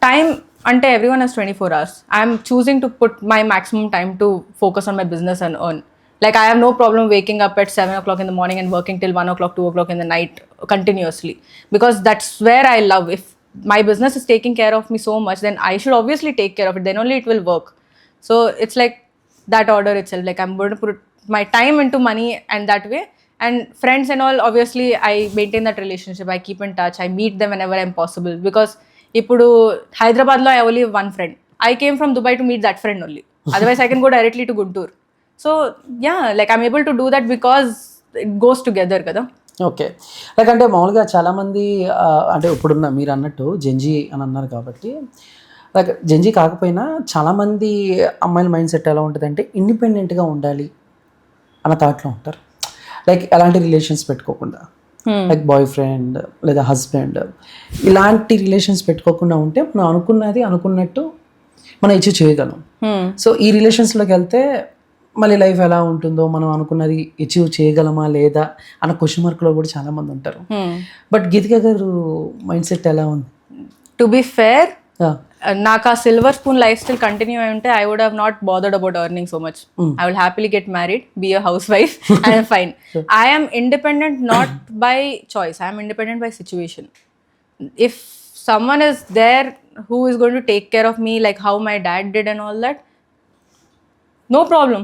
C: time ante everyone has 24 hours. I am choosing to put my maximum time to focus on my business and earn. Like I have no problem waking up at 7 o'clock in the morning and working till 1 o'clock, 2 o'clock in the night continuously, because that's where I love. If my business is taking care of me so much, then I should obviously take care of it. Then only it will work. So it's like that order itself. Like I'm going to put my time into money and that way. And friends and all, obviously I maintain that relationship. I keep in touch. I meet them whenever I'm possible, because ఇప్పుడు హైదరాబాద్లో I only have one friend. I came from Dubai to meet that friend only. Otherwise I can go directly to Guntur. So yeah, like I'm able to do that because it goes together కదా.
A: Okay. Like అంటే మామూలుగా చాలామంది అంటే ఇప్పుడున్న మీరు అన్నట్టు Gen Z అని అన్నారు కాబట్టి, లైక్ జెంజీ కాకపోయినా చాలామంది అమ్మాయిల మైండ్ సెట్ ఎలా ఉంటుంది అంటే ఇండిపెండెంట్గా ఉండాలి, అన్న థాట్లో ఉంటారు. లైక్ ఎలాంటి రిలేషన్స్ పెట్టుకోకుండా, లైక్ బాయ్ ఫ్రెండ్ లేదా హస్బెండ్, ఇలాంటి రిలేషన్స్ పెట్టుకోకుండా ఉంటే మనం అనుకున్నది అనుకున్నట్టు మనం అచీవ్ చేయగలం. సో ఈ రిలేషన్స్లోకి వెళ్తే మళ్ళీ లైఫ్ ఎలా ఉంటుందో, మనం అనుకున్నది అచీవ్ చేయగలమా లేదా అన్న క్వశ్చన్ మార్క్లో కూడా చాలామంది ఉంటారు. బట్ గీతిక గారు మైండ్ సెట్ ఎలా ఉంది?
C: టు బి ఫేర్, నాకు ఆ silver spoon lifestyle continue అయి ఉంటే I would have not bothered about earning so much. I will happily get married, be a housewife, and fine. I am independent not by choice, I am independent by situation. If someone is there who is going to take care of me like how my dad did and all that, no problem.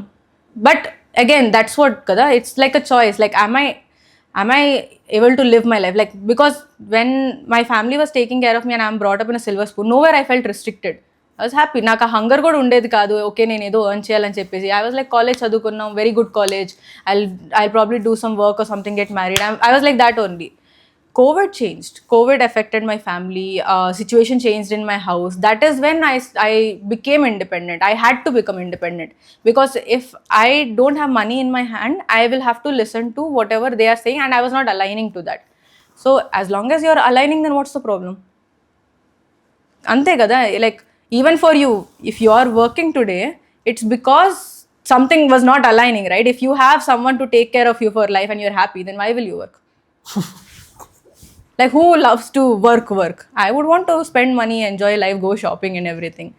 C: But again, that's what kada, it's like a choice. Like am I able to live my life? Like, because when my family was taking care of me and I'm brought up in a silver spoon, nowhere I felt restricted. I was happy. నాకు ఆ hunger కూడా ఉండేది కాదు. Okay, నేను ఏదో earn చేయాలని చెప్పేసి. I was like, college చదువుకున్నాం, very good college, I'll probably do some work or something, get married. I was like that only. COVID changed. COVID affected my family. Situation changed in my house. That is when I became independent. I had to become independent because if I don't have money in my hand, I will have to listen to whatever they are saying, and I was not aligning to that. So as long as you're aligning, then what's the problem? Ante kada, like even for you, if you are working today, it's because something was not aligning, right? If you have someone to take care of you for life and you're happy, then why will you work? Like, who loves to work? I would want to spend money, enjoy life, go shopping and everything.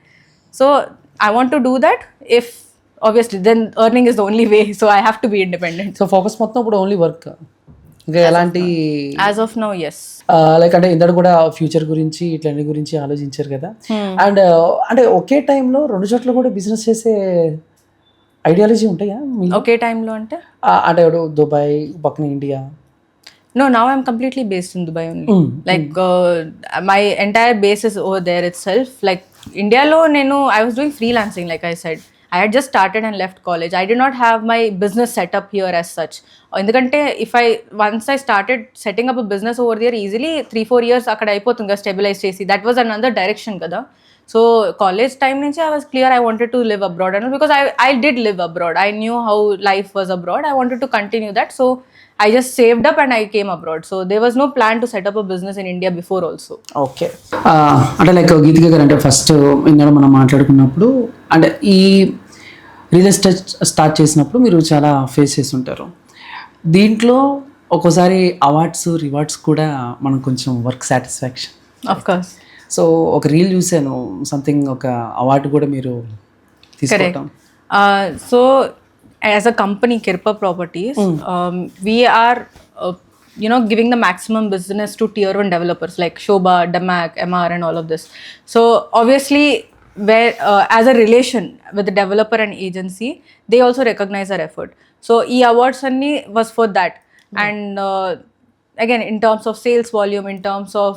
C: So I want to do that. If obviously, then earning is the only way. So I have to be independent.
A: So focus మొత్తం ఇప్పుడు only work, ఇంకా ఎలాంటి?
C: As of now, yes.
A: Like అంటే ఇందరు కూడా future గురించి ఇట్లాంటి గురించి ఆలోచించారు కదా. అండ్ అంటే ఒకే టైంలో రెండు చోట్ల కూడా బిజినెస్ చేసే ఐడియాలజీ ఉంటాయా?
C: ఒకే టైంలో అంటే
A: అంటే ఇప్పుడు దుబాయ్ పక్కన India.
C: No, now I'm completely based in Dubai only. Like my entire base is over there itself. Like India lo I was doing freelancing, like I said. I had just started and left college. I did not have my business set up here as such. Endukante once I started setting up a business over there, easily 3-4 years akkada ayipothunga stabilize chesi. That was another direction kada. So college time nunchi I was clear I wanted to live abroad, and because I did live abroad. I knew how life was abroad. I wanted to continue that. So I just saved up and I came abroad. So there was no plan to set up a business in India before also.
A: Okay, అంటే like గీతిక గారు అంటే first ఇందులో మనం మాట్లాడుకున్నప్పుడు అంటే ఈ real estate start చేసినప్పుడు మీరు చాలా ఫేస్ చేసి ఉంటారు. దీంట్లో ఒక్కోసారి అవార్డ్స్ రివార్డ్స్ కూడా మనం కొంచెం work satisfaction.
C: Of course.
A: So ఒక రీల్ చూసాను, సంథింగ్ ఒక అవార్డు కూడా మీరు తీసుకుంటాం.
C: So as a company, Kirpa Properties, we are giving the maximum business to tier 1 developers like Shobha, Damac, MR and all of this. So obviously, where as a relation with the developer and agency, they also recognize our effort. So awards only was for that. And again, in terms of sales volume, in terms of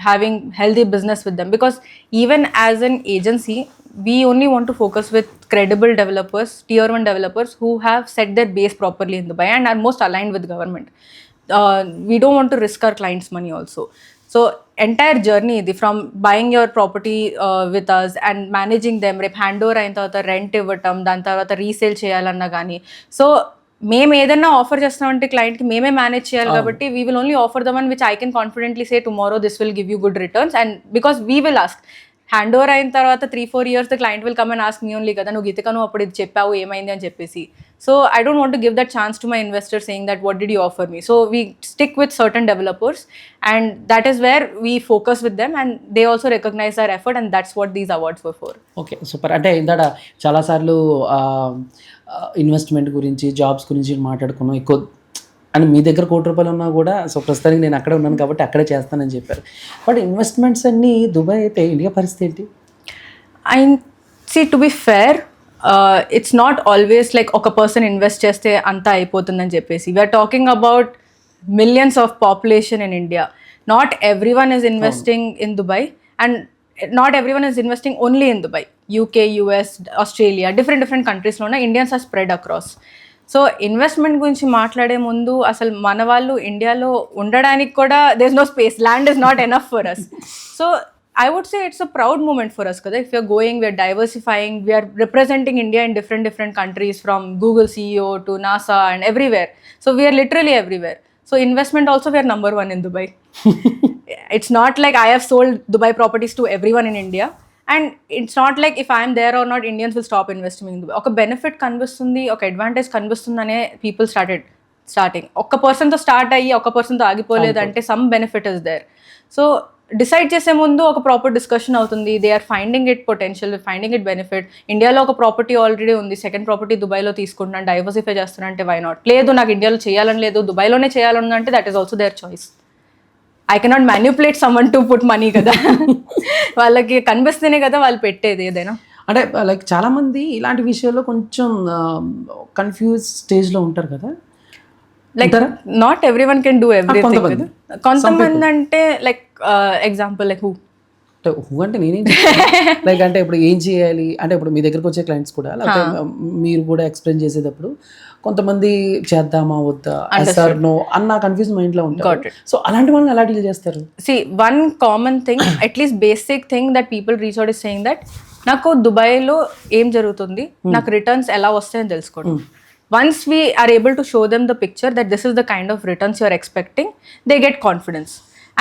C: having healthy business with them, because even as an agency, we only want to focus with credible developers, tier 1 developers who have set their base properly in Dubai and are most aligned with government. We don't want to risk our clients' money also. So entire journey from buying your property with us and managing them, rep handover ayin tarvata rent ivatam, dan tarvata resale cheyalanna gaani. So మేము ఏదైనా offer చేస్తామంటే క్లయింట్కి మేమే manage చేయాలి కాబట్టి we will only offer the one which I can confidently say tomorrow this will give you good returns. And because we will ask, hand over అయిన తర్వాత 3-4 years the client will come and ask me only కదా, నువ్వు గీతిక నువ్వు అప్పుడు ఇది చెప్పావు ఏమైంది అని చెప్పేసి. So I don't want to give that chance to my investor saying that what did you offer me. So we stick with certain developers and that is where we focus with them and they also recognise our effort and that's what these awards were for.
A: Okay, super. అంటే ఇందాక చాలాసార్లు investment గురించి jobs గురించి మాట్లాడుకున్నాం ఎక్కువ. And మీ దగ్గర ₹1,00,00,000 ఉన్నా కూడా సో ప్రస్తుతానికి నేను అక్కడే ఉన్నాను కాబట్టి అక్కడే చేస్తానని చెప్పారు. బట్ ఇన్వెస్ట్మెంట్స్ అన్నీ దుబాయ్ అయితే ఇండియా పరిస్థితి ఏంటి?
C: I see, to be fair, it's not always like ఒక పర్సన్ ఇన్వెస్ట్ చేస్తే అంతా అయిపోతుందని చెప్పేసి. We're talking about millions of population in India. Not everyone is investing in Dubai, and not everyone is investing only in Dubai. UK, US, Australia, different countries లోనే Indians are spread across. So investment గురించి మాట్లాడే ముందు అసలు మన వాళ్ళు ఇండియాలో ఉండడానికి కూడా there is no space, land is not enough for us. So I would say it's a proud moment for us, because if we're going, we're diversifying, we are representing India in different countries, from Google CEO to NASA and everywhere. So we are literally everywhere. So investment also, we are number one in Dubai. It's not like I have sold Dubai properties to everyone in India. And it's not like if I'm there or not, Indians will stop investing in Dubai. ఒక benefit కనిపిస్తుంది, ఒక advantage కనిపిస్తుంది అనే people starting ఒక్క పర్సన్తో start అయ్యి ఒక్క పర్సన్తో ఆగిపోలేదు అంటే some benefit is there. So decide చేసే ముందు ఒక ప్రాపర్ డిస్కషన్ అవుతుంది. They are finding it potential, finding it benefit. ఇండియాలో ఒక ప్రాపర్టీ ఆల్రెడీ ఉంది, సెకండ్ ప్రాపర్టీ దుబాయ్లో తీసుకుంటున్నాను, డైవర్సిఫై చేస్తున్నా అంటే వై నాట్? లేదు నాకు ఇండియాలో చేయాలని లేదు, దుబాయ్లోనే చేయాలని అంటే that is also their choice. I cannot manipulate someone to put money కదా. వాళ్ళకి కనిపిస్తేనే కదా వాళ్ళు పెట్టేది ఏదైనా.
A: అంటే లైక్ చాలామంది ఇలాంటి విషయాల్లో కొంచెం కన్ఫ్యూజ్ స్టేజ్లో ఉంటారు కదా.
C: Like not every one can do everything. కొంతమంది అంటే లైక్ ఎగ్జాంపుల్ లైక్
A: హూ అంటే నేనేం లైక్ అంటే ఇప్పుడు ఏం చేయాలి అంటే ఇప్పుడు మీ దగ్గరకు వచ్చే క్లయింట్స్ కూడా లేకపోతే మీరు కూడా ఎక్స్ప్లెయిన్ చేసేటప్పుడు కొంతమంది చేద్దామా వద్దా సార్ నో అన్న కన్ఫ్యూజ్ మైండ్లో ఉంటారు. సో అలాంటి వాళ్ళని ఎలా డీల్ చేస్తారు?
C: See one common thing, at least basic thing that people reach out is saying that నాకు దుబాయ్లో ఏం జరుగుతుంది, నాకు రిటర్న్స్ ఎలా వస్తాయని తెలుసుకోండి. Once we are able to show them the picture that this is the kind of returns you are expecting, they get confidence.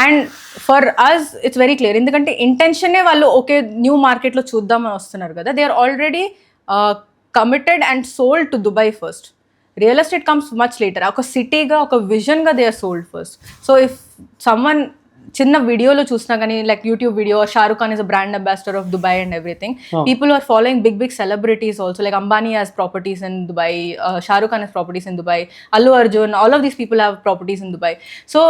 C: And for us, it's very clear. ఎందుకంటే ఇంటెన్షనే వాళ్ళు ఓకే న్యూ మార్కెట్లో చూద్దామని వస్తున్నారు కదా. They are already committed and sold to Dubai first. Real estate comes much later. ఒక సిటీగా, ఒక విజన్గా they are sold first. So if someone చిన్న వీడియోలో చూసినా కానీ like YouTube video, Shahrukh Khan is a brand ambassador of Dubai and everything. People are following big celebrities also, like Ambani has properties in Dubai, Shahrukh Khan has properties in Dubai, Allu Arjun, all of these people have properties in Dubai. So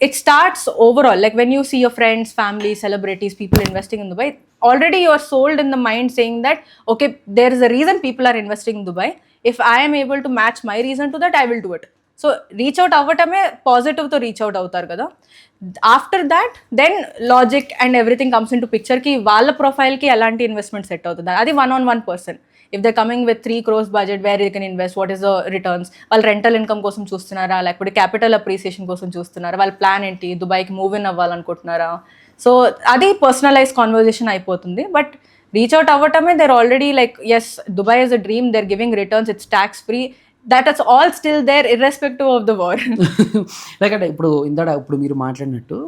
C: it starts overall, like when you see your friends, family, celebrities, people investing in Dubai, already you are sold in the mind saying that okay, there is a reason people are investing in Dubai. If I am able to match my reason to that, I will do it. So reach out avvatame positive to reach out avutaru kada. After that then logic and everything comes into picture ki vaalla profile ki elanti investment set avutunda, adi one on one person. If they're coming with 3 crores budget, where they can invest, what is the returns, వాళ్ళు rental income కోసం చూస్తున్నారా, లేకపోతే capital appreciation కోసం చూస్తున్నారా, వాళ్ళ plan ఏంటి, దుబాయ్కి move in అవ్వాలనుకుంటున్నారా. సో అది పర్సనలైజ్ కాన్వర్జేషన్ అయిపోతుంది. బట్ రీచ్ అవుట్ అవ్వటమే they're already like as Dubai is a dream, they're giving returns, it's tax free, that is all still there irrespective of the war.
A: Like అంటే ఇప్పుడు మీరు మాట్లాడినట్టు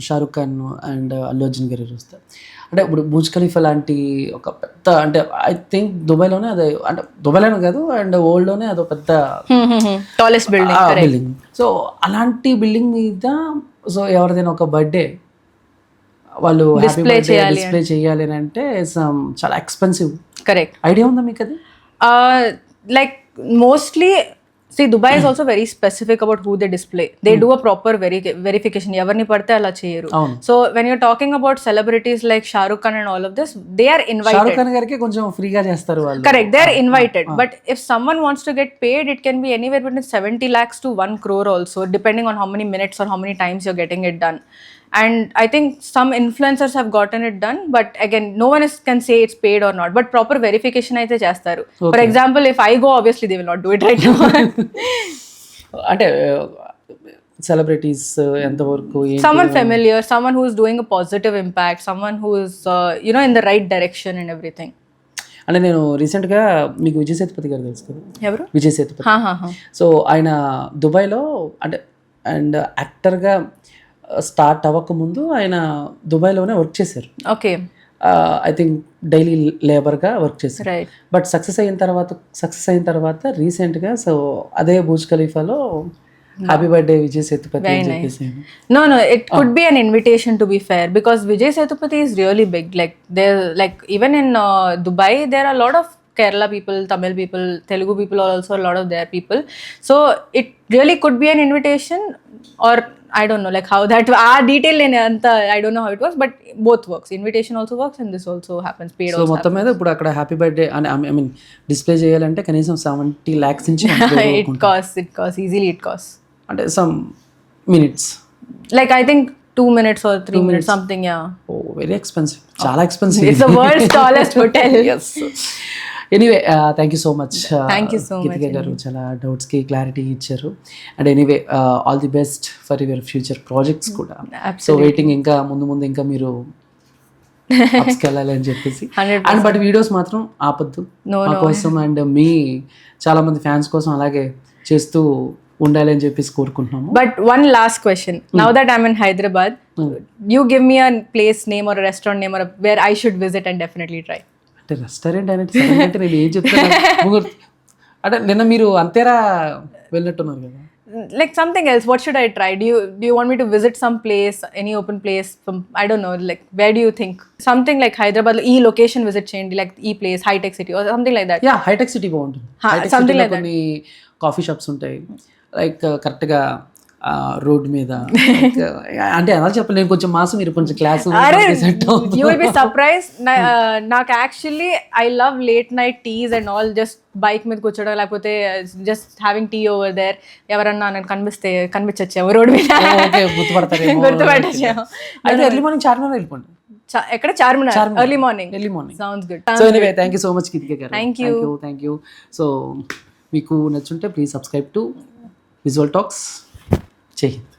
A: Shahrukh Khan and Allu Arjun garu చూస్తారు అంటే ఇప్పుడు బుర్జ్ ఖలీఫా లాంటి ఒక పెద్ద అంటే ఐ థింక్ దుబాయ్లోనే అదే అంటే దుబాయ్లోనే కాదు అండ్ వరల్డ్లోనే అదో పెద్ద
C: టాలెస్ట్
A: బిల్డింగ్. సో అలాంటి బిల్డింగ్ మీద సో ఎవరిదైనా ఒక బర్త్డే వాళ్ళు డిస్ప్లే చేయాలి అని అంటే చాలా ఎక్స్పెన్సివ్.
C: కరెక్ట్.
A: ఐడియా ఉందా మీకు అది?
C: Like mostly, see, Dubai is also very specific about who they display. They do a proper verification. Evarni padte ala cheyaru. So when you're talking about celebrities like Shahrukh Khan and all of this, they are invited.
A: Shahrukh Khan gariki koncham free ga chestaru vallu.
C: Correct, they are invited. But if someone wants to get paid, it can be anywhere between 70 lakhs to 1 crore also, depending on how many minutes or how many times you're getting it done. And I think some influencers have gotten it done, but again, no one can say it's paid or not. But proper verification aithe chestaru. For example, if I go, obviously they will not do it right now.
A: అంటే celebrities ఎంతవరకు
C: someone familiar, someone who is doing a positive impact, someone who is in the right direction and everything.
A: అంటే నేను రీసెంట్గా మీకు విజయ్ సేతుపతి గారు తెలుసు కదా?
C: ఎవరు?
A: విజయ్ సేతుపతి. సో ఆయన దుబాయ్లో అంటే అండ్ యాక్టర్గా స్టార్ట్ అవ్వకముందు ఆయన దుబాయ్లోనే వర్క్ చేశారు.
C: ఓకే.
A: ఐ థింక్ డైలీ లేబర్గా వర్క్ చేశారు.
C: రైట్.
A: బట్ సక్సెస్ అయిన తర్వాత రీసెంట్గా సో అదే బుర్జ్ ఖలీఫాలో హ్యాపీ బర్త్డే విజయ్ సేతుపతి అని చెప్పేసి.
C: No, it could be an invitation, to be fair, because Vijay Sethupathi is really big. Like even in Dubai there are a lot of Kerala people, Tamil people, Telugu people are also a lot of their people. So it really could be an invitation, or I don't know like how that detail in anta I don't know how it works, but both works. Invitation also works and this also happens, paid also.
A: So మొత్తం మీద ఇప్పుడు అక్కడ happy birthday అని I mean display చేయాలంటే కనీసం 70 lakhs నుంచి
C: it costs easily. It costs
A: అంటే some minutes,
C: like I think 2 minutes or 3 minutes something. Yeah.
A: Oh, very expensive. చాలా expensive.
C: It's the world's tallest hotel.
A: Yes. Anyway thank you so much
C: Thank you so much,
A: గీతిక గారు, చాలా డౌట్స్కి clarity ఇచ్చారు. And anyway all the best for your future projects కూడా. So waiting ఇంకా ముందు ఇంకా మీరు ups కి వెళ్ళాలి అని చెప్పేసి.
C: 100%.
A: అండ్ బట్ వీడియోస్ మాత్రం ఆపద్దు మా కోసం అండ్ మీ చాలా మంది ఫ్యాన్స్ కోసం అలాగే చేస్తూ ఉండాలి అని చెప్పేసి కోరుకుంటున్నాము.
C: But one last question. Now that I'm in Hyderabad, you give me a place name or a restaurant name or where I should visit and definitely try.
A: అంటే రెస్టారెంట్ అనేది అంటే నేను ఏం చెప్తాను అంటే నిన్న మీరు అంతేరా వెళ్ళినట్టున్నారు కదా.
C: Like something else. What should I try? Do you want me to visit some place, any open place? From I don't know. Like where do you think? Something like Hyderabad. E location visit cheyandi, like e place, high tech city or something like that.
A: Yeah హైటెక్ సిటీ బాగుంటుంది. హైటెక్
C: something
A: సిటీలో
C: like that.
A: కొన్ని coffee shops ఉంటాయి like కరెక్ట్గా road మీద అంటే అలా చెప్పలేదు, నేను కొంచెం మాసం మీరు కొంచెం class
C: You will be surprised. నాకు actually I love late night teas and all. Just bike మీద కూర్చోడం లేకపోతే just having tea over there. ఎవరన్నా నేను కనిపించచ్చు రోడ్ మీద.
A: గుర్తుపడతారు.
C: గుర్తుపట్టచ్చు.
A: అయితే ఎర్లీ మార్నింగ్ చార్మినార్ వెళ్ళిపోండి.
C: ఎక్కడ? Charminar. Early morning.
A: Sounds
C: good.
A: So anyway thank you so much Geethika garu.
C: Thank you.
A: So మీకు నచ్చుంటే please subscribe to visual talks. జై హింద్.